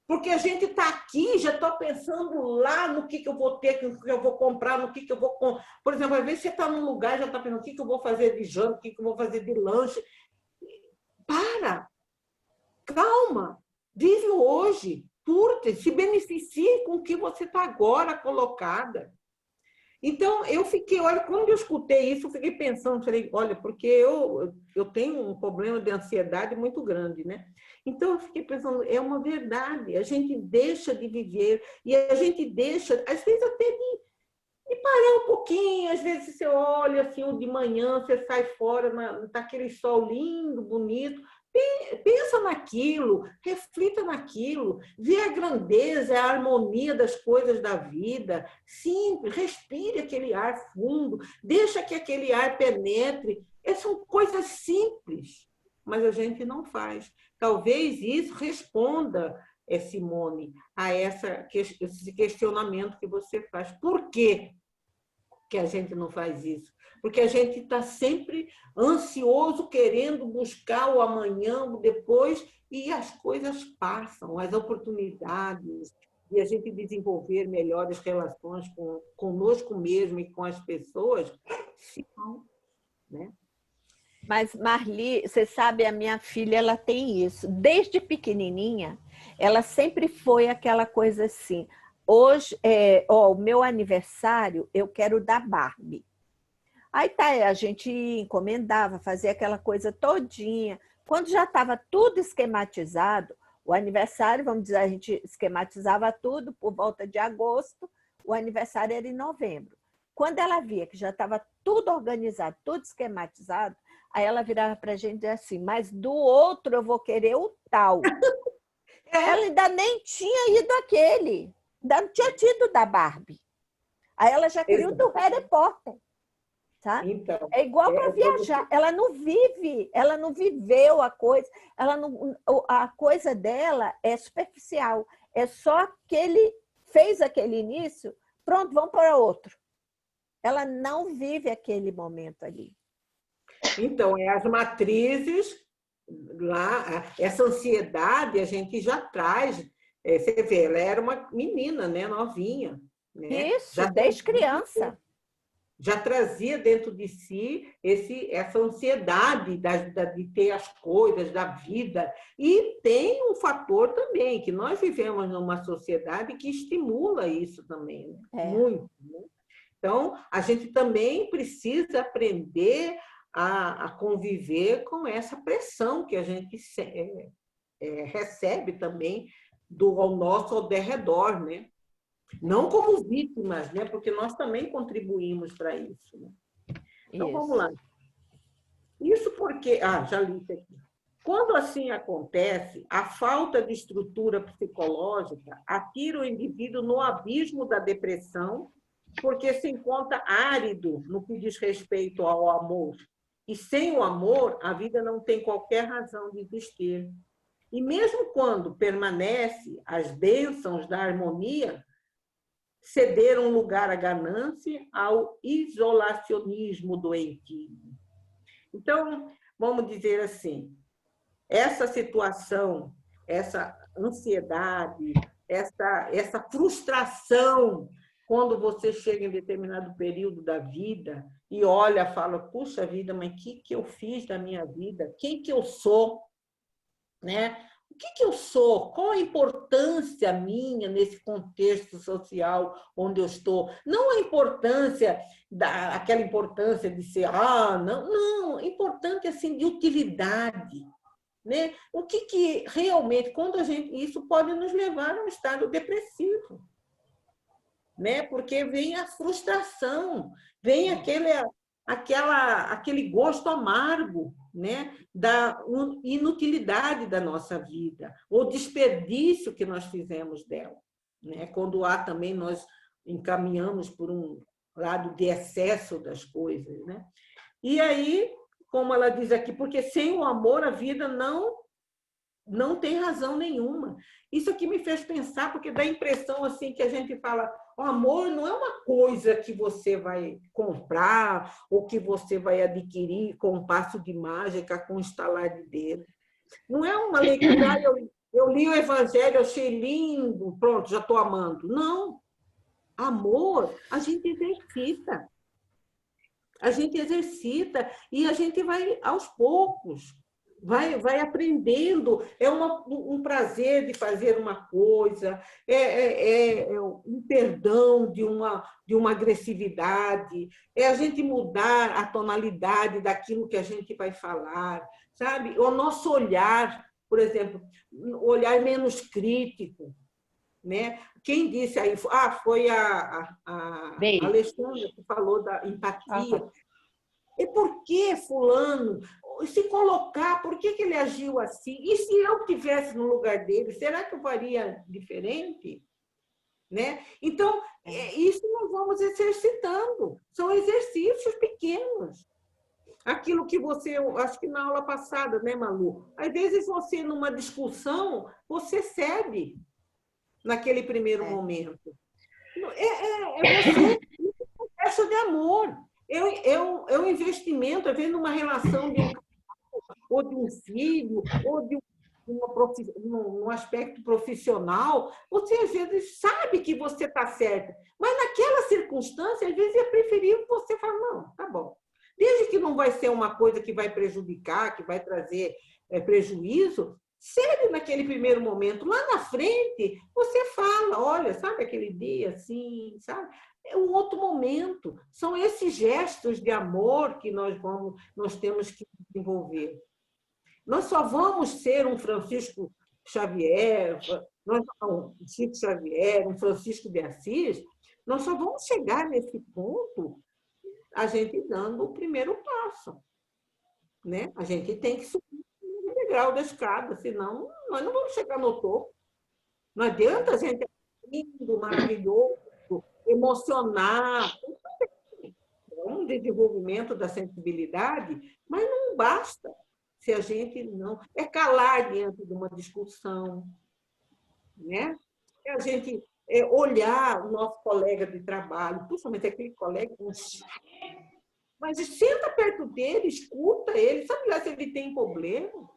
Porque a gente está aqui, já está pensando lá no que eu vou ter, no que eu vou comprar, no que eu vou... Por exemplo, às vezes você está num lugar e já está pensando o que eu vou fazer de janta, o que eu vou fazer de lanche. Para! calma, vive o hoje, curta, se beneficie com o que você está agora colocada. Então, eu fiquei, olha, quando eu escutei isso, eu fiquei pensando, falei, olha, porque eu tenho um problema de ansiedade muito grande, né? Então, eu fiquei pensando, é uma verdade, a gente deixa de viver, e a gente deixa, às vezes, até de parar um pouquinho, às vezes você olha assim, de manhã, você sai fora, tá aquele sol lindo, bonito, pensa naquilo, reflita naquilo, vê a grandeza, a harmonia das coisas da vida, simples, respire aquele ar fundo, deixa que aquele ar penetre. São coisas simples, mas a gente não faz. Talvez isso responda, Simone, a esse questionamento que você faz. Por quê que a gente não faz isso? Porque a gente está sempre ansioso, querendo buscar o amanhã, o depois, e as coisas passam, as oportunidades, e a gente desenvolver melhores relações conosco mesmo e com as pessoas, se não, né? Mas, Marli, você sabe, a minha filha, ela tem isso. Desde pequenininha, ela sempre foi aquela coisa assim, hoje, o meu aniversário, eu quero dar Barbie. Aí tá, a gente encomendava, fazia aquela coisa todinha. Quando já estava tudo esquematizado, o aniversário, vamos dizer, a gente esquematizava tudo por volta de agosto, o aniversário era em novembro. Quando ela via que já estava tudo organizado, tudo esquematizado, aí ela virava para a gente e dizia assim, mas do outro eu vou querer o tal. Ela ainda nem tinha ido aquele, ainda não tinha tido da Barbie. Aí ela já queria o do Harry Potter. Tá? Então, é igual para viajar, ela não viveu a coisa, a coisa dela é superficial, é só que ele fez aquele início, pronto, vamos para outro. Ela não vive aquele momento ali. Então, as matrizes, lá, essa ansiedade a gente já traz. Você vê, ela era uma menina, né, novinha. Né? Isso, já desde criança. Já trazia dentro de si essa ansiedade de ter as coisas, da vida. E tem um fator também, que nós vivemos numa sociedade que estimula isso também, né? Muito. Né? Então, a gente também precisa aprender a conviver com essa pressão que a gente recebe também ao nosso derredor, né? Não como vítimas, né? Porque nós também contribuímos para isso. Né? Então, vamos lá. Isso porque... já li isso aqui. Quando assim acontece, a falta de estrutura psicológica atira o indivíduo no abismo da depressão, porque se encontra árido no que diz respeito ao amor. E sem o amor, a vida não tem qualquer razão de existir. E mesmo quando permanece as bênçãos da harmonia, cederam lugar à ganância, ao isolacionismo doentio. Então, vamos dizer assim, essa situação, essa ansiedade, essa frustração, quando você chega em determinado período da vida e olha, fala, puxa vida, mas o que eu fiz da minha vida? Quem que eu sou? Né? O que eu sou? Qual a importância minha nesse contexto social onde eu estou? Não a importância, aquela importância de ser, não, importante assim, de utilidade. Né? O que realmente, quando isso pode nos levar a um estado depressivo. Né? Porque vem a frustração, vem aquele gosto amargo, né, da inutilidade da nossa vida, o desperdício que nós fizemos dela. Né? Quando há também, nós encaminhamos por um lado de excesso das coisas. Né? E aí, como ela diz aqui, porque sem o amor a vida não tem razão nenhuma. Isso aqui me fez pensar, porque dá a impressão assim, que a gente fala, o amor não é uma coisa que você vai comprar ou que você vai adquirir com um passo de mágica, com um estalar de dedo. Não é uma leitura, eu li o Evangelho, achei lindo, pronto, já estou amando. Não. Amor, a gente exercita. A gente exercita e a gente vai aos poucos vai aprendendo, é um prazer de fazer uma coisa, um perdão de uma agressividade, é a gente mudar a tonalidade daquilo que a gente vai falar, sabe? O nosso olhar, por exemplo, olhar menos crítico, né? Quem disse aí? Foi a Alexandra que falou da empatia. E por que fulano se colocar? Por que ele agiu assim? E se eu estivesse no lugar dele, será que eu faria diferente? Né? Então, isso nós vamos exercitando. São exercícios pequenos. Aquilo que você, acho que na aula passada, né, Malu? Às vezes você, numa discussão, você cede naquele primeiro momento. É você, um processo de amor. É um investimento, às vezes, numa relação de um casal, ou de um filho, ou de um aspecto profissional. Você, às vezes, sabe que você está certa, mas naquela circunstância, às vezes, é preferível você falar, não, tá bom. Desde que não vai ser uma coisa que vai prejudicar, que vai trazer prejuízo, cede naquele primeiro momento. Lá na frente, você fala, olha, sabe aquele dia assim, sabe? É um outro momento. São esses gestos de amor que nós temos que desenvolver. Nós só vamos ser um Francisco Xavier, um Chico Xavier, um Francisco de Assis, nós só vamos chegar nesse ponto a gente dando o primeiro passo. Né? A gente tem que subir o degrau da escada, senão nós não vamos chegar no topo. Não adianta a gente ser lindo, maravilhoso, emocionar. É um desenvolvimento da sensibilidade, mas não basta se a gente não... É calar diante de uma discussão, né? É a gente olhar o nosso colega de trabalho, principalmente aquele colega... Mas senta perto dele, escuta ele, sabe lá se ele tem problema,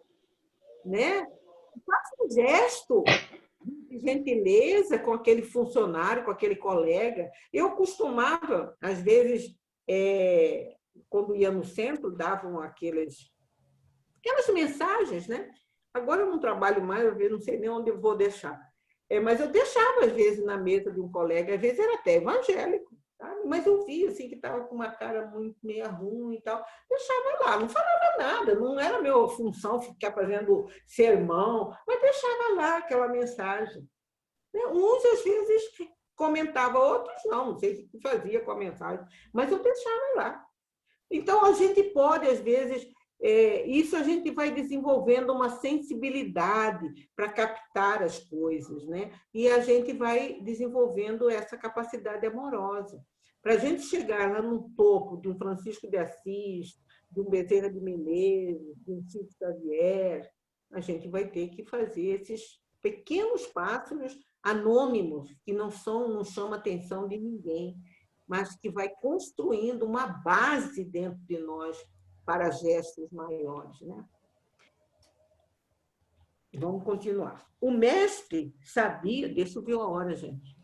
né? Faça um gesto de gentileza com aquele funcionário, com aquele colega. Eu costumava, às vezes, quando ia no centro, davam aquelas mensagens, né? Agora eu não trabalho mais, eu não sei nem onde eu vou deixar. Mas eu deixava, às vezes, na mesa de um colega, às vezes era até evangélico, sabe? Mas eu via assim, que estava com uma cara muito meio ruim e tal. Deixava lá, não falava nada, não era minha função ficar fazendo sermão, mas deixava lá aquela mensagem. Uns, às vezes, comentavam, outros não sei o que fazia com a mensagem, mas eu deixava lá. Então, a gente pode, às vezes... isso a gente vai desenvolvendo uma sensibilidade para captar as coisas, né? E a gente vai desenvolvendo essa capacidade amorosa. Para a gente chegar lá no topo de um Francisco de Assis, de um Bezerra de Menezes, de um Chico Xavier, a gente vai ter que fazer esses pequenos passos anônimos, que não chamam a atenção de ninguém, mas que vai construindo uma base dentro de nós, para gestos maiores, né? Vamos continuar. O mestre sabia, deixa eu ver a hora, gente.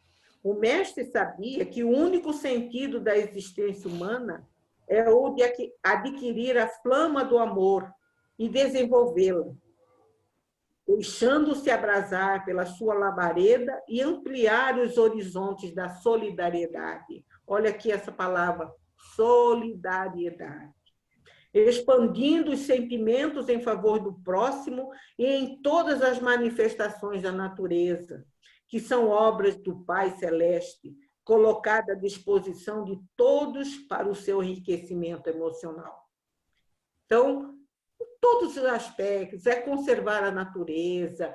O mestre sabia que o único sentido da existência humana é o de adquirir a flama do amor e desenvolvê-la, deixando-se abrasar pela sua labareda e ampliar os horizontes da solidariedade. Olha aqui essa palavra, solidariedade. Expandindo os sentimentos em favor do próximo e em todas as manifestações da natureza, que são obras do Pai Celeste, colocada à disposição de todos para o seu enriquecimento emocional. Então, todos os aspectos, conservar a natureza,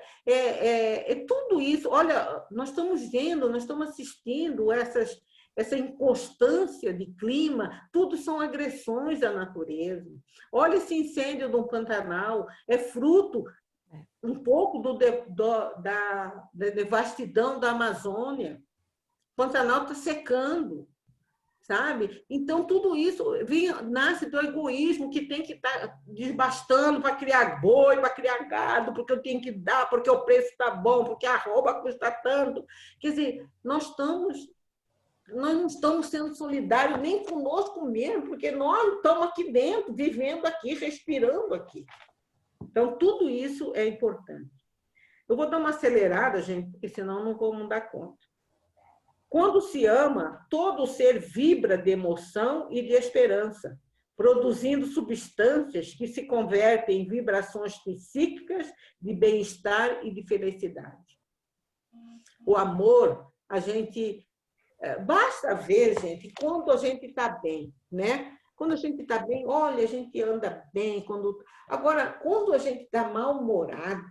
tudo isso. Olha, nós estamos vendo, nós estamos assistindo essa inconstância de clima, tudo são agressões à natureza. Olha esse incêndio do Pantanal, é fruto um pouco da devastidão da Amazônia. O Pantanal está secando, sabe? Então, tudo isso nasce do egoísmo, que tem que estar desbastando para criar boi, para criar gado, porque eu tenho que dar, porque o preço está bom, porque a roupa custa tanto. Quer dizer, nós não estamos sendo solidários nem conosco mesmo, porque nós estamos aqui dentro, vivendo aqui, respirando aqui. Então, tudo isso é importante. Eu vou dar uma acelerada, gente, porque senão não vou dar conta. Quando se ama, todo ser vibra de emoção e de esperança, produzindo substâncias que se convertem em vibrações psíquicas de bem-estar e de felicidade. O amor, a gente... Basta ver, gente, quando a gente está bem, né? Quando a gente está bem, olha, a gente anda bem. Agora, quando a gente está mal-humorado,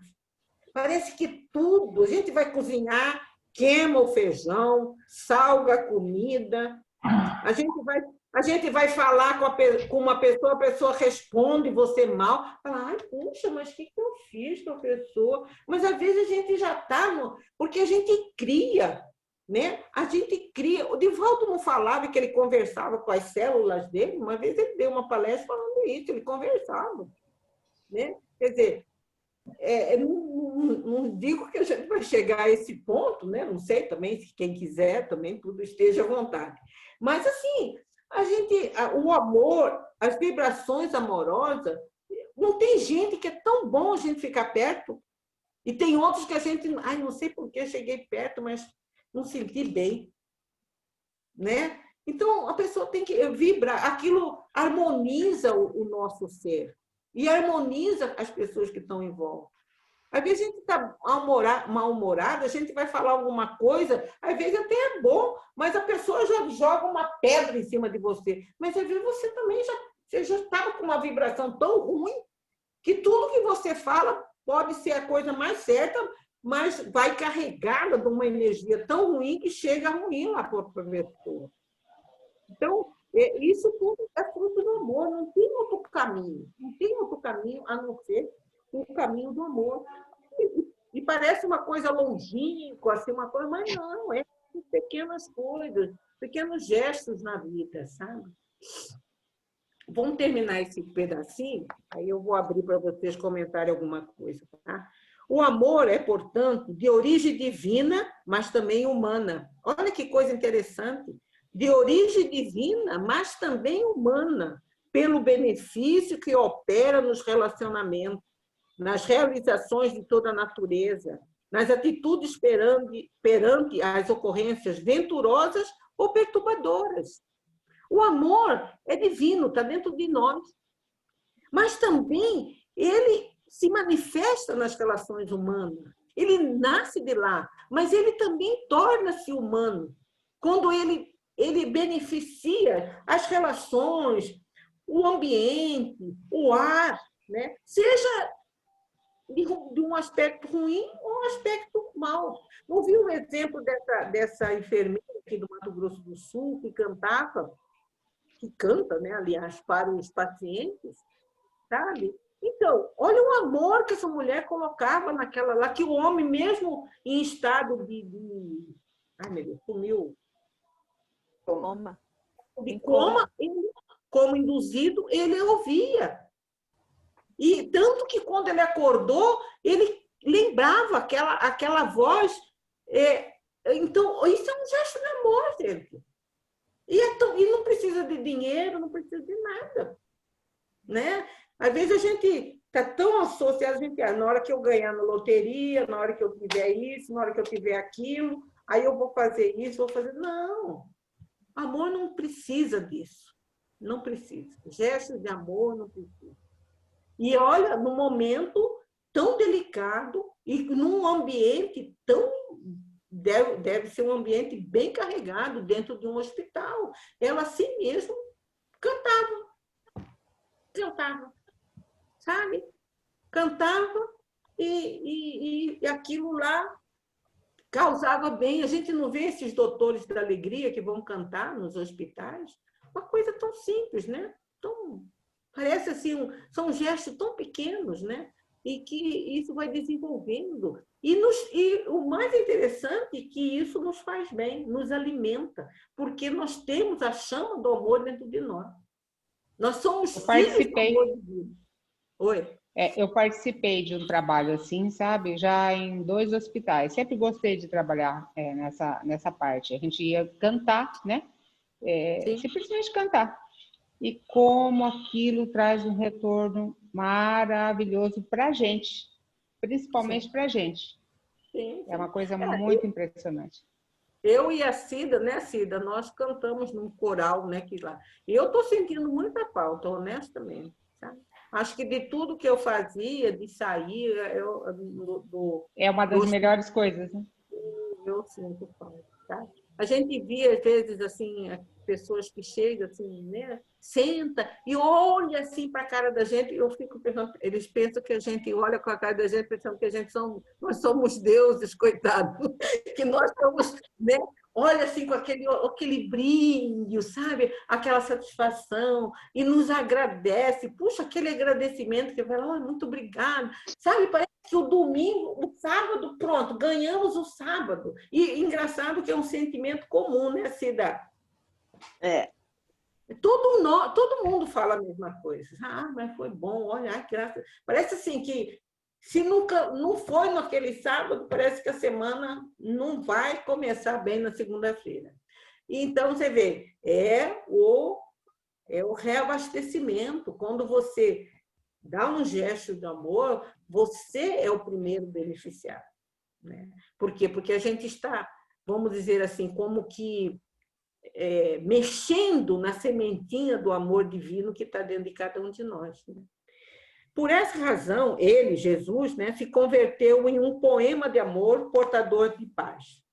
parece que tudo, a gente vai cozinhar, queima o feijão, salga a comida, a gente vai falar com uma pessoa, a pessoa responde você mal, fala, ai, puxa, mas o que eu fiz com a pessoa? Mas às vezes a gente já está, porque a gente cria, né? A gente cria. O Divaldo não falava que ele conversava com as células dele, uma vez ele deu uma palestra falando isso, ele conversava, né? Quer dizer, não digo que a gente vai chegar a esse ponto, né? Não sei também, se quem quiser também tudo esteja à vontade. Mas, assim, o amor, as vibrações amorosas, não tem gente que é tão bom a gente ficar perto, e tem outros que a gente, ai, não sei por que cheguei perto, mas não senti bem, né? Então, a pessoa tem que vibrar, aquilo harmoniza o nosso ser. E harmoniza as pessoas que estão em volta. Às vezes a gente está mal-humorado, a gente vai falar alguma coisa, às vezes até é bom, mas a pessoa já joga uma pedra em cima de você. Mas às vezes você também já estava com uma vibração tão ruim que tudo que você fala pode ser a coisa mais certa, mas vai carregada de uma energia tão ruim que chega ruim lá para a pessoa. Então, isso tudo é fruto do amor, não tem outro caminho. Não tem outro caminho a não ser o caminho do amor. E parece uma coisa longínqua, assim, uma coisa, mas não, é pequenas coisas, pequenos gestos na vida, sabe? Vamos terminar esse pedacinho, aí eu vou abrir para vocês comentarem alguma coisa, tá? O amor é, portanto, de origem divina, mas também humana. Olha que coisa interessante. De origem divina, mas também humana, pelo benefício que opera nos relacionamentos, nas realizações de toda a natureza, nas atitudes perante as ocorrências venturosas ou perturbadoras. O amor é divino, está dentro de nós. Mas também ele se manifesta nas relações humanas. Ele nasce de lá, mas ele também torna-se humano. Quando ele beneficia as relações, o ambiente, o ar, né? Seja de um aspecto ruim ou um aspecto mau. Não vi um exemplo dessa enfermeira aqui do Mato Grosso do Sul que canta, né, aliás, para os pacientes, sabe? Então, olha o amor que essa mulher colocava naquela lá, que o homem, mesmo em estado ai, meu Deus, sumiu. De coma, como induzido, ele ouvia. E tanto que quando ele acordou, ele lembrava aquela voz. Então, isso é um gesto de amor, gente. E não precisa de dinheiro, não precisa de nada, né? Às vezes a gente está tão associado, a gente, na hora que eu ganhar na loteria, na hora que eu tiver isso, na hora que eu tiver aquilo, aí eu vou fazer isso, vou fazer... Não, amor não precisa disso, não precisa. Gestos de amor não precisa. E olha, num momento tão delicado e num ambiente tão... Deve ser um ambiente bem carregado dentro de um hospital. Ela assim mesmo cantava, sabe? Cantava e aquilo lá causava bem. A gente não vê esses doutores da alegria que vão cantar nos hospitais. Uma coisa tão simples, né? Parece assim, são gestos tão pequenos, né? E que isso vai desenvolvendo. E o mais interessante é que isso nos faz bem, nos alimenta, porque nós temos a chama do amor dentro de nós. Nós somos filhos do amor de Deus. Oi? Eu participei de um trabalho assim, sabe? Já em 2 hospitais. Sempre gostei de trabalhar nessa parte. A gente ia cantar, né? Simplesmente cantar. E como aquilo traz um retorno maravilhoso para a gente, principalmente para a gente. Sim, É uma coisa sim. muito impressionante. Eu e a Cida, né, Cida? Nós cantamos num coral, né, que lá. E eu estou sentindo muita falta, honestamente, sabe? Acho que de tudo que eu fazia, de sair, É uma das melhores coisas, né? eu sinto falta, tá? A gente via, às vezes, assim, pessoas que chegam, assim, né? Senta e olha assim para a cara da gente, eu fico pensando, eles pensam que a gente olha com a cara da gente pensando que nós somos deuses, coitados, que nós somos, né? Olha assim com aquele brilho, sabe? Aquela satisfação e nos agradece. Puxa, aquele agradecimento que vai lá, oh, muito obrigado. Sabe, parece que o domingo, o sábado, pronto, ganhamos o sábado. E engraçado que é um sentimento comum, né, Cida? É. Todo mundo fala a mesma coisa. Ah, mas foi bom, olha, ai, graças. Parece assim que se nunca não foi naquele sábado, parece que a semana não vai começar bem na segunda-feira. Então, você vê, é o reabastecimento. Quando você dá um gesto de amor, você é o primeiro beneficiário, né? Por quê? Porque a gente está, vamos dizer assim, como que mexendo na sementinha do amor divino que está dentro de cada um de nós, né? Por essa razão, ele, Jesus, né, se converteu em um poema de amor portador de paz.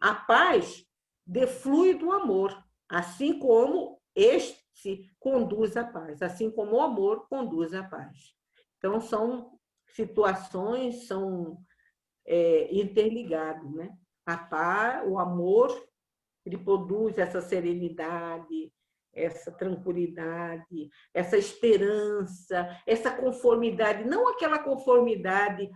A paz deflui do amor, assim como este conduz à paz, assim como o amor conduz à paz. Então, são situações, são interligados, né? A paz, o amor, ele produz essa serenidade, essa tranquilidade, essa esperança, essa conformidade, não aquela conformidade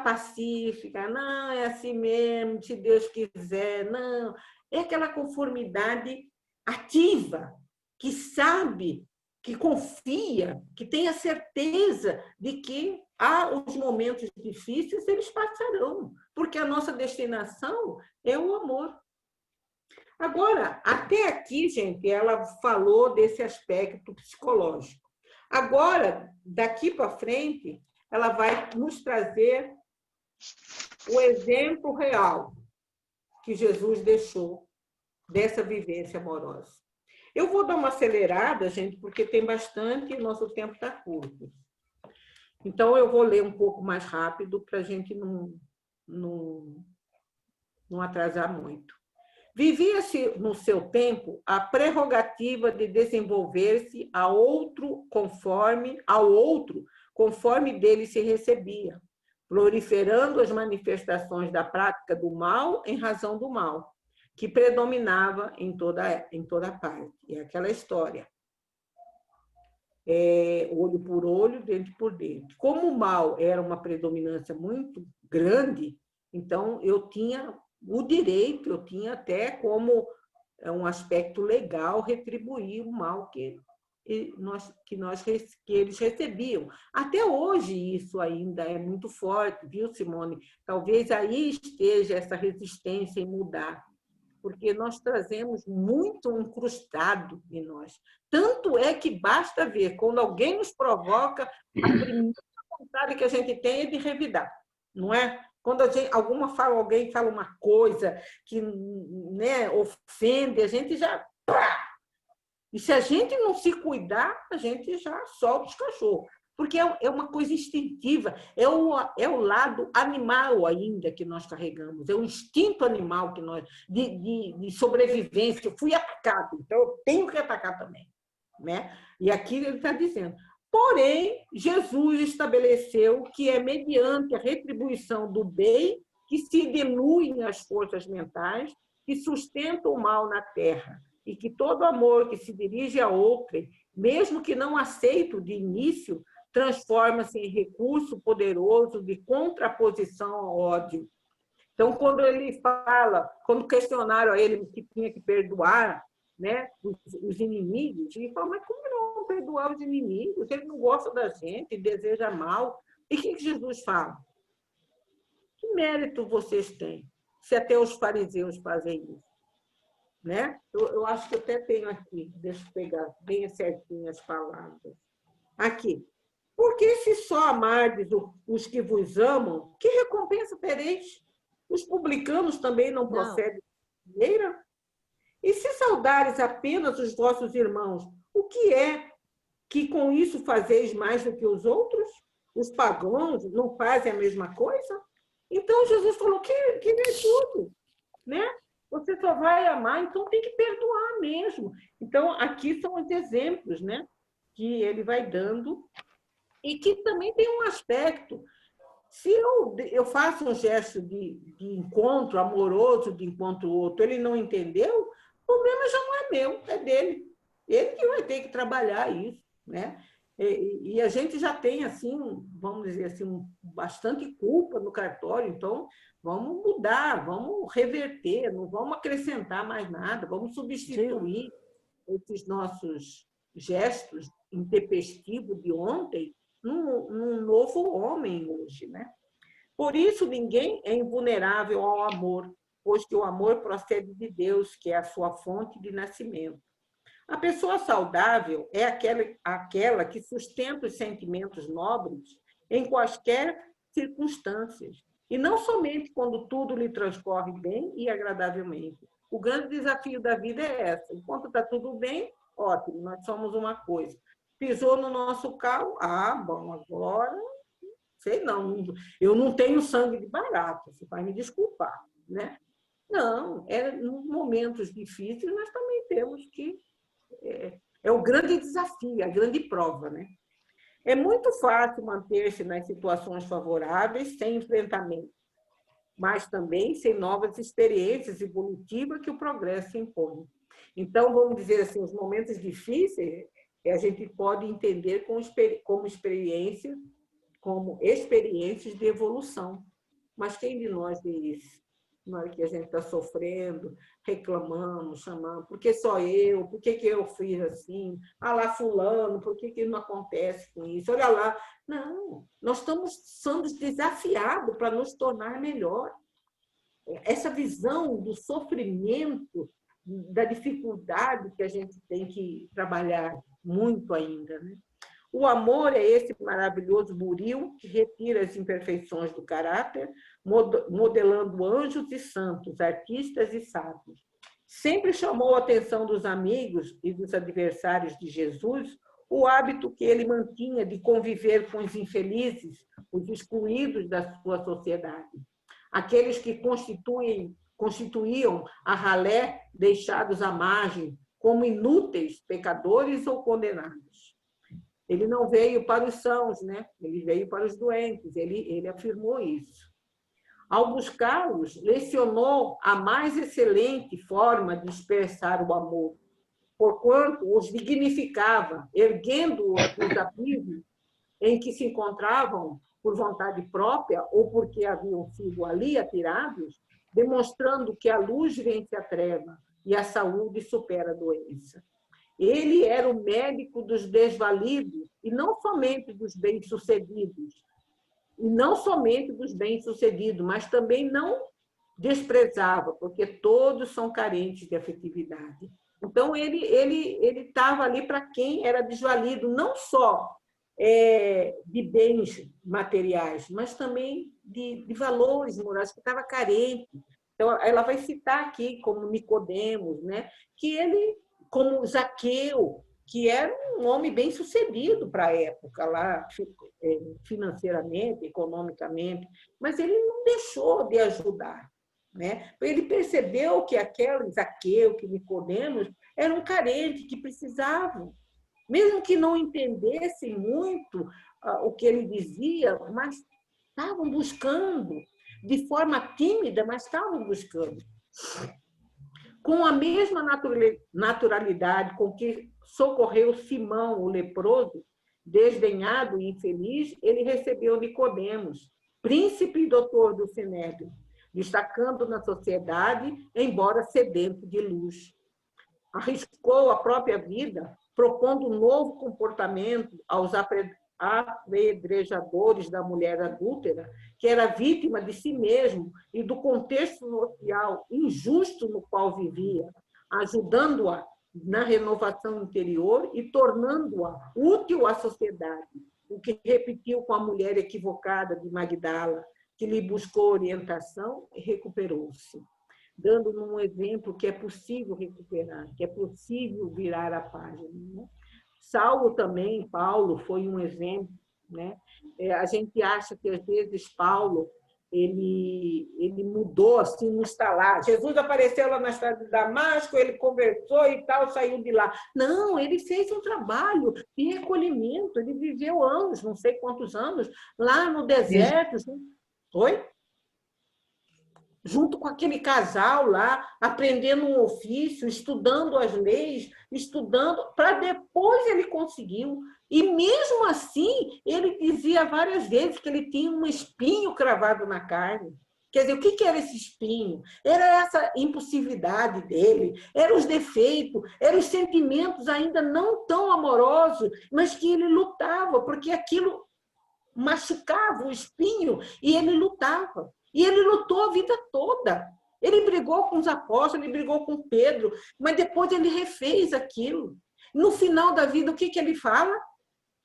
pacífica, não, é assim mesmo, se Deus quiser, não. É aquela conformidade ativa, que sabe, que confia, que tem a certeza de que os momentos difíceis, eles passarão, porque a nossa destinação é o amor. Agora, até aqui, gente, ela falou desse aspecto psicológico. Agora, daqui para frente, ela vai nos trazer o exemplo real que Jesus deixou dessa vivência amorosa. Eu vou dar uma acelerada, gente, porque tem bastante e nosso tempo está curto. Então, eu vou ler um pouco mais rápido para a gente não atrasar muito. Vivia-se no seu tempo a prerrogativa de desenvolver-se ao outro conforme dele se recebia, proliferando as manifestações da prática do mal em razão do mal, que predominava em toda parte. É aquela história. Olho por olho, dente por dente. Como o mal era uma predominância muito grande, então eu tinha o direito, eu tinha até como um aspecto legal retribuir o mal que eles recebiam. Até hoje isso ainda é muito forte, viu, Simone? Talvez aí esteja essa resistência em mudar, porque nós trazemos muito incrustado em nós. Tanto é que basta ver, quando alguém nos provoca, a primeira vontade que a gente tem é de revidar, não é? Quando alguém fala uma coisa que, né, ofende, a gente já... E se a gente não se cuidar, a gente já solta os cachorros. Porque é uma coisa instintiva, é o lado animal ainda que nós carregamos, é o instinto animal que nós, de sobrevivência. Eu fui atacado, então eu tenho que atacar também, né? E aqui ele está dizendo... Porém, Jesus estabeleceu que é mediante a retribuição do bem que se diluem as forças mentais que sustentam o mal na terra e que todo amor que se dirige a outrem, mesmo que não aceito de início, transforma-se em recurso poderoso de contraposição ao ódio. Então, quando ele fala, quando questionaram a ele que tinha que perdoar, né, os inimigos, ele fala, mas como não perdoar os inimigos? Ele não gosta da gente, deseja mal. E o que Jesus fala? Que mérito vocês têm, se até os fariseus fazem isso? Né? Eu acho que eu até tenho aqui, deixa eu pegar bem certinho as palavras. Aqui. Porque se só amardes os que vos amam, que recompensa tereis? Os publicanos também não procedem de maneira? E se saudares apenas os vossos irmãos, o que é que com isso fazeis mais do que os outros? Os pagãos não fazem a mesma coisa? Então, Jesus falou que é tudo, né? Você só vai amar, então tem que perdoar mesmo. Então, aqui são os exemplos, né, que ele vai dando e que também tem um aspecto. Se eu faço um gesto de encontro amoroso, de encontro outro, ele não entendeu, o problema já não é meu, é dele. Ele que vai ter que trabalhar isso, né? E a gente já tem, assim, vamos dizer assim, bastante culpa no cartório, então vamos mudar, vamos reverter, não vamos acrescentar mais nada, vamos substituir esses nossos gestos intempestivos de ontem num novo homem hoje, né? Por isso, ninguém é invulnerável ao amor, pois que o amor procede de Deus, que é a sua fonte de nascimento. A pessoa saudável é aquela que sustenta os sentimentos nobres em quaisquer circunstâncias, e não somente quando tudo lhe transcorre bem e agradavelmente. O grande desafio da vida é esse. Enquanto está tudo bem, ótimo, nós somos uma coisa. Pisou no nosso carro, bom, agora, sei não, eu não tenho sangue de barata, você vai me desculpar, né? Não, nos momentos difíceis nós também temos que... É o grande desafio, a grande prova, né? É muito fácil manter-se nas situações favoráveis sem enfrentamento, mas também sem novas experiências evolutivas que o progresso impõe. Então, vamos dizer assim, os momentos difíceis a gente pode entender como experiências de evolução. Mas quem de nós vê isso? Na hora que a gente está sofrendo, reclamando, chamando, por que só eu? Por que eu fiz assim? Ah lá, fulano, por que não acontece com isso? Olha lá. Não, nós estamos sendo desafiados para nos tornar melhor. Essa visão do sofrimento, da dificuldade que a gente tem que trabalhar muito ainda, né? O amor é esse maravilhoso buril que retira as imperfeições do caráter, modelando anjos e santos, artistas e sábios. Sempre chamou a atenção dos amigos e dos adversários de Jesus o hábito que ele mantinha de conviver com os infelizes, os excluídos da sua sociedade, aqueles que constituíam a ralé deixados à margem, como inúteis, pecadores ou condenados. Ele não veio para os sãos, né? Ele veio para os doentes, ele afirmou isso. Ao buscá-los, lecionou a mais excelente forma de expressar o amor, porquanto os dignificava, erguendo-os dos abismos em que se encontravam por vontade própria ou porque haviam sido ali atirados, demonstrando que a luz vence a treva e a saúde supera a doença. Ele era o médico dos desvalidos e não somente dos bem-sucedidos. E não somente dos bem-sucedidos, mas também não desprezava, porque todos são carentes de afetividade. Então, ele estava ali para quem era desvalido, não só de bens materiais, mas também de valores morais, que estava carente. Então, ela vai citar aqui como Nicodemos, né? Que ele, como Zaqueu, que era um homem bem-sucedido para a época, lá, financeiramente, economicamente, mas ele não deixou de ajudar, né? Ele percebeu que aquele Zaqueu, que Nicodemos, eram carentes, que precisavam, mesmo que não entendessem muito o que ele dizia, mas estavam buscando, de forma tímida, mas estavam buscando. Com a mesma naturalidade com que socorreu Simão, o leproso, desdenhado e infeliz, ele recebeu Nicodemos, príncipe e doutor do Sinédrio, destacando na sociedade, embora sedento de luz. Arriscou a própria vida, propondo um novo comportamento aos apedrejadores da mulher adúltera, que era vítima de si mesmo e do contexto social injusto no qual vivia, ajudando-a na renovação interior e tornando-a útil à sociedade. o que repetiu com a mulher equivocada de Magdala, que lhe buscou orientação e recuperou-se, dando um exemplo que é possível recuperar, que é possível virar a página, né? Saulo também, Paulo, foi um exemplo, né? A gente acha que, às vezes, Paulo ele mudou assim no estalar. Jesus apareceu lá na estrada de Damasco, ele conversou e tal, saiu de lá. Não, ele fez um trabalho de recolhimento, ele viveu anos, não sei quantos anos, lá no deserto. Oi? Junto com aquele casal lá, aprendendo um ofício, estudando as leis, estudando, para depois ele conseguiu. E mesmo assim, ele dizia várias vezes que ele tinha um espinho cravado na carne. Quer dizer, o que era esse espinho? Era essa impossibilidade dele, eram os defeitos, eram os sentimentos ainda não tão amorosos, mas que ele lutava, porque aquilo machucava o espinho e ele lutava. E ele lutou a vida toda. Ele brigou com os apóstolos, ele brigou com Pedro, mas depois ele refez aquilo. No final da vida, o que ele fala?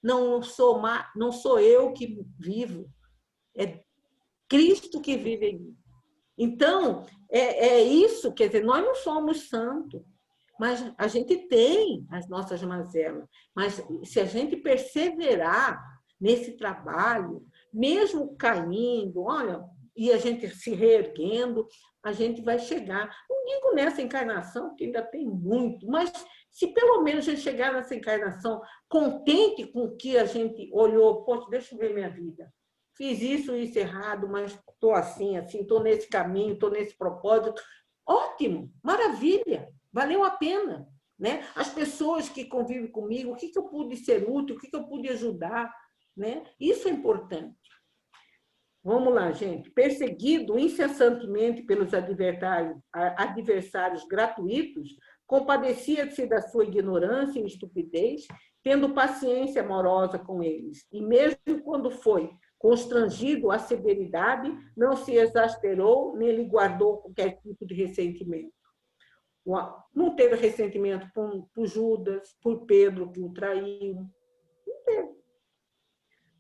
Não sou eu que vivo, é Cristo que vive em mim. Então, é isso, quer dizer, nós não somos santos, mas a gente tem as nossas mazelas. Mas se a gente perseverar nesse trabalho, mesmo caindo, olha, e a gente se reerguendo, a gente vai chegar. Não digo nessa encarnação, porque ainda tem muito, mas se pelo menos a gente chegar nessa encarnação contente com o que a gente olhou, poxa, deixa eu ver minha vida. Fiz isso errado, mas estou assim, estou nesse caminho, estou nesse propósito. Ótimo, maravilha, valeu a pena, né? As pessoas que convivem comigo, o que eu pude ser útil, o que eu pude ajudar, né? Isso é importante. Vamos lá, gente. Perseguido incessantemente pelos adversários gratuitos, compadecia-se da sua ignorância e estupidez, tendo paciência amorosa com eles. E mesmo quando foi constrangido à severidade, não se exasperou, nem lhe guardou qualquer tipo de ressentimento. Não teve ressentimento por Judas, por Pedro, que o traiu. Não teve.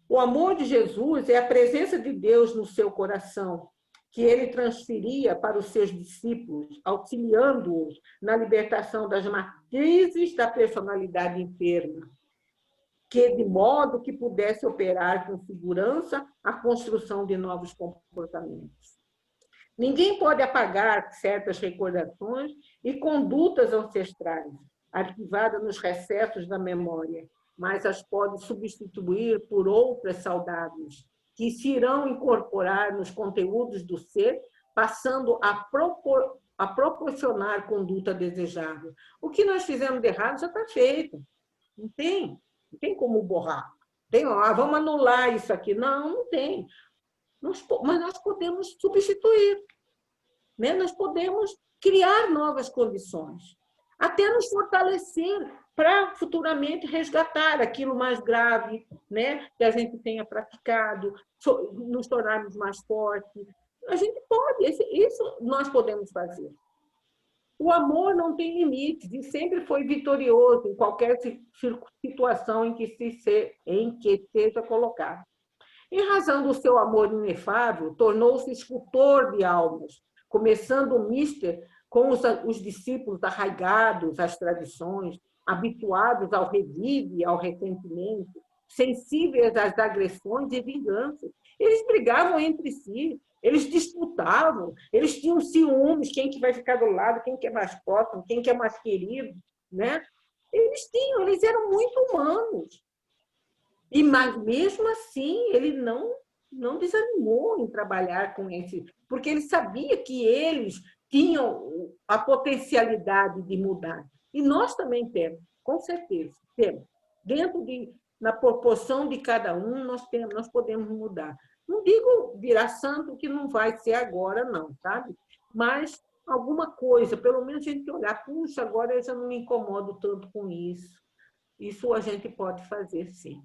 O amor de Jesus é a presença de Deus no seu coração, que ele transferia para os seus discípulos, auxiliando-os na libertação das matrizes da personalidade enferma, que de modo que pudesse operar com segurança a construção de novos comportamentos. Ninguém pode apagar certas recordações e condutas ancestrais, arquivadas nos recessos da memória, mas as pode substituir por outras saudáveis, que se irão incorporar nos conteúdos do ser, passando a proporcionar conduta desejável. O que nós fizemos de errado já está feito. Não tem como borrar. Vamos anular isso aqui. Não tem. Mas nós podemos substituir. Né? Nós podemos criar novas condições. Até nos fortalecer para futuramente resgatar aquilo mais grave, né, que a gente tenha praticado, nos tornarmos mais fortes. A gente pode, isso nós podemos fazer. O amor não tem limites e sempre foi vitorioso em qualquer situação em que seja colocado. Em razão do seu amor inefável, tornou-se escultor de almas, começando o mister com os discípulos arraigados às tradições, habituados ao revive e ao ressentimento, sensíveis às agressões e vinganças. Eles brigavam entre si, eles disputavam, eles tinham ciúmes, quem que vai ficar do lado, quem que é mais próximo, quem que é mais querido, né? Eles eram muito humanos. Mas mesmo assim, ele não desanimou em trabalhar com esse, porque ele sabia que eles tinham a potencialidade de mudar. E nós também temos, com certeza, temos. Na proporção de cada um, nós podemos mudar. Não digo virar santo, que não vai ser agora, não, sabe? Mas alguma coisa, pelo menos a gente olhar, puxa, agora eu já não me incomodo tanto com isso. Isso a gente pode fazer, sim.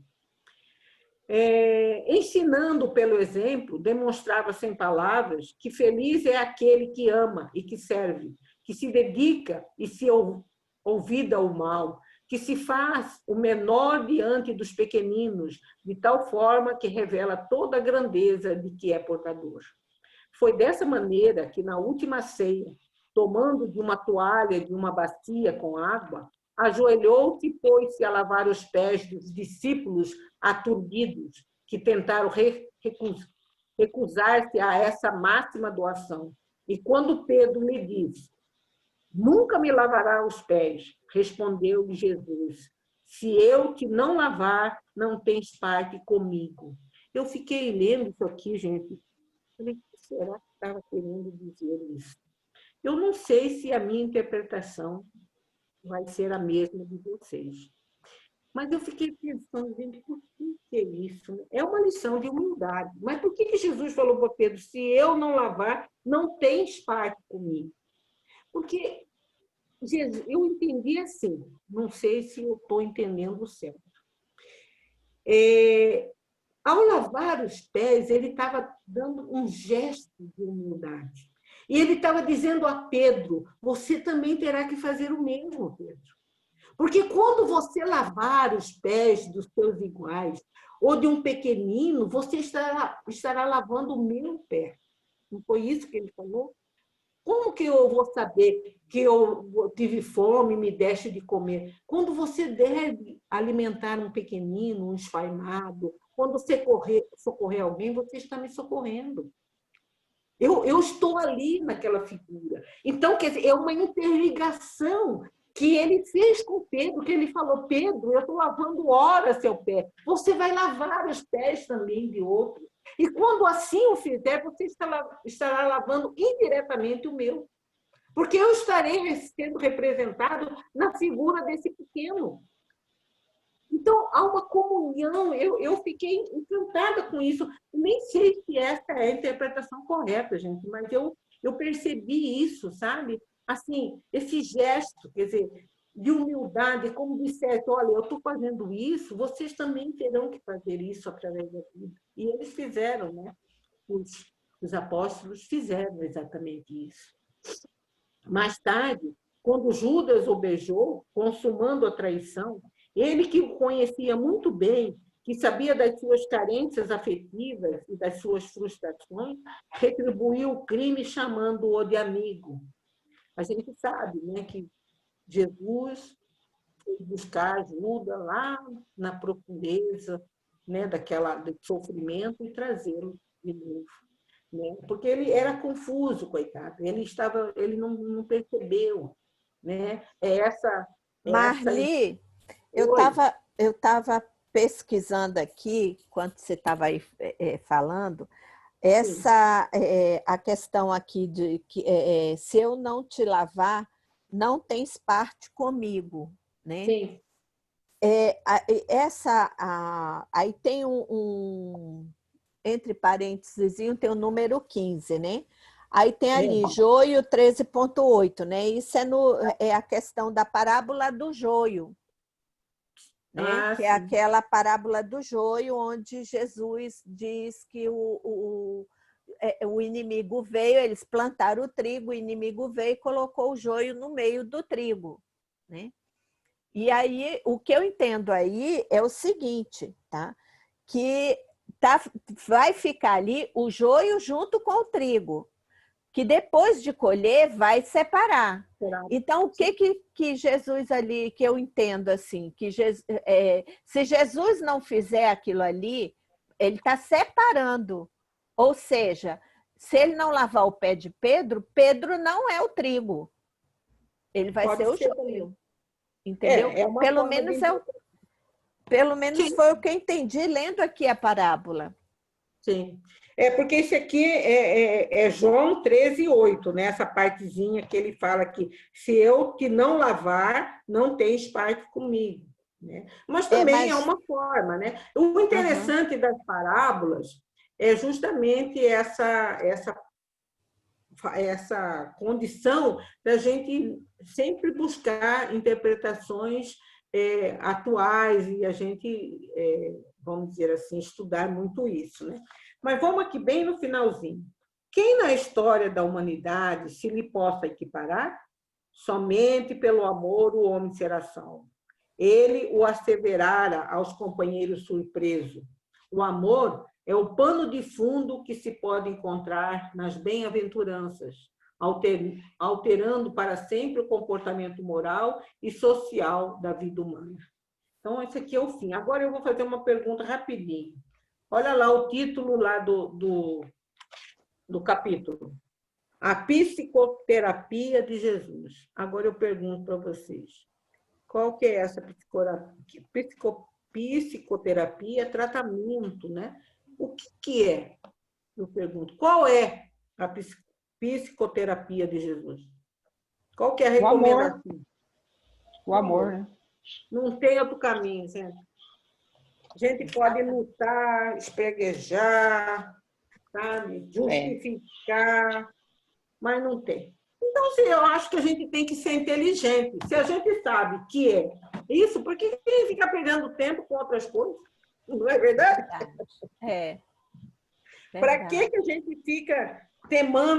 Ensinando pelo exemplo, demonstrava sem palavras que feliz é aquele que ama e que serve, que se dedica e se ouvida ao mal, que se faz o menor diante dos pequeninos, de tal forma que revela toda a grandeza de que é portador. Foi dessa maneira que, na última ceia, tomando de uma toalha de uma bacia com água, ajoelhou-se e pôs-se a lavar os pés dos discípulos aturdidos, que tentaram recusar-se a essa máxima doação. E quando Pedro lhe disse: "Nunca me lavará os pés", respondeu-lhe Jesus: "Se eu te não lavar, não tens parte comigo." Eu fiquei lendo isso aqui, gente. Falei, o que será que estava querendo dizer isso? Eu não sei se a minha interpretação vai ser a mesma de vocês. Mas eu fiquei pensando, gente, por que é isso? É uma lição de humildade. Mas por que Jesus falou para Pedro: "Se eu não lavar, não tens parte comigo"? Porque Jesus, eu entendi assim, não sei se eu estou entendendo certo. Ao lavar os pés, ele estava dando um gesto de humildade. E ele estava dizendo a Pedro: "Você também terá que fazer o mesmo, Pedro. Porque quando você lavar os pés dos seus iguais, ou de um pequenino, você estará lavando o meu pé." Não foi isso que ele falou? Como que eu vou saber que eu tive fome e me deste de comer? Quando você deve alimentar um pequenino, um esfaimado, quando você socorrer alguém, você está me socorrendo. Eu estou ali naquela figura. Então, quer dizer, é uma interligação que ele fez com Pedro, que ele falou: "Pedro, eu estou lavando ora seu pé. Você vai lavar os pés também de outro. E quando assim o fizer, você estará lavando indiretamente o meu. Porque eu estarei sendo representado na figura desse pequeno." Então, há uma comunhão. Eu fiquei encantada com isso. Nem sei se essa é a interpretação correta, gente, mas eu percebi isso, sabe? Assim, esse gesto, quer dizer, de humildade, como dissesse: "Olha, eu estou fazendo isso, vocês também terão que fazer isso através da vida." E eles fizeram, né? Os apóstolos fizeram exatamente isso. Mais tarde, quando Judas o beijou, consumando a traição, ele, que o conhecia muito bem, que sabia das suas carências afetivas e das suas frustrações, retribuiu o crime chamando-o de amigo. A gente sabe, né, que Jesus foi buscar ajuda lá na profundeza, né, do sofrimento, e trazê-lo de novo. Né? Porque ele era confuso, coitado. Ele não percebeu, né? Marli, eu Oi. estava pesquisando aqui, enquanto você estava aí falando, a questão aqui de que se eu não te lavar, não tens parte comigo, né? Sim. Aí tem entre parênteses, tem o número 15, né? Aí tem ali joio 13.8, né? Isso é a questão da parábola do joio, né? Que é aquela parábola do joio, onde Jesus diz que o inimigo veio, eles plantaram o trigo, o inimigo veio e colocou o joio no meio do trigo, né? E aí, o que eu entendo aí é o seguinte, tá? Que vai ficar ali o joio junto com o trigo, que depois de colher vai separar. Então, o que Jesus ali, que eu entendo assim, que se Jesus não fizer aquilo ali, ele está separando. Ou seja, se ele não lavar o pé de Pedro, Pedro não é o trigo. Ele vai ser o joio. Entendeu? Pelo menos foi o que eu entendi lendo aqui a parábola. Sim. Porque esse aqui é João 13:8, né? Essa partezinha que ele fala que se eu te não lavar, não tens parte comigo. Né? Mas também é uma forma, né? O interessante das parábolas é justamente essa condição da gente sempre buscar interpretações atuais, e a gente, vamos dizer assim, estudar muito isso. Né? Mas vamos aqui bem no finalzinho. Quem na história da humanidade se lhe possa equiparar? Somente pelo amor o homem será salvo. ele o asseverara aos companheiros surpreso. O amor é o pano de fundo que se pode encontrar nas bem-aventuranças, alterando para sempre o comportamento moral e social da vida humana. Então, esse aqui é o fim. Agora eu vou fazer uma pergunta rapidinho. Olha lá o título lá do capítulo. A psicoterapia de Jesus. Agora eu pergunto para vocês. Qual que é essa psicoterapia? Tratamento, né? O que é? Eu pergunto. Qual é a psicoterapia de Jesus? Qual que é a recomendação? O amor, né? Não tem outro caminho, gente. A gente pode lutar, espreguejar, sabe? Justificar, mas não tem. Então, eu acho que a gente tem que ser inteligente. Se a gente sabe que é isso, por que fica perdendo tempo com outras coisas? Não é verdade? É. Para que a gente fica temando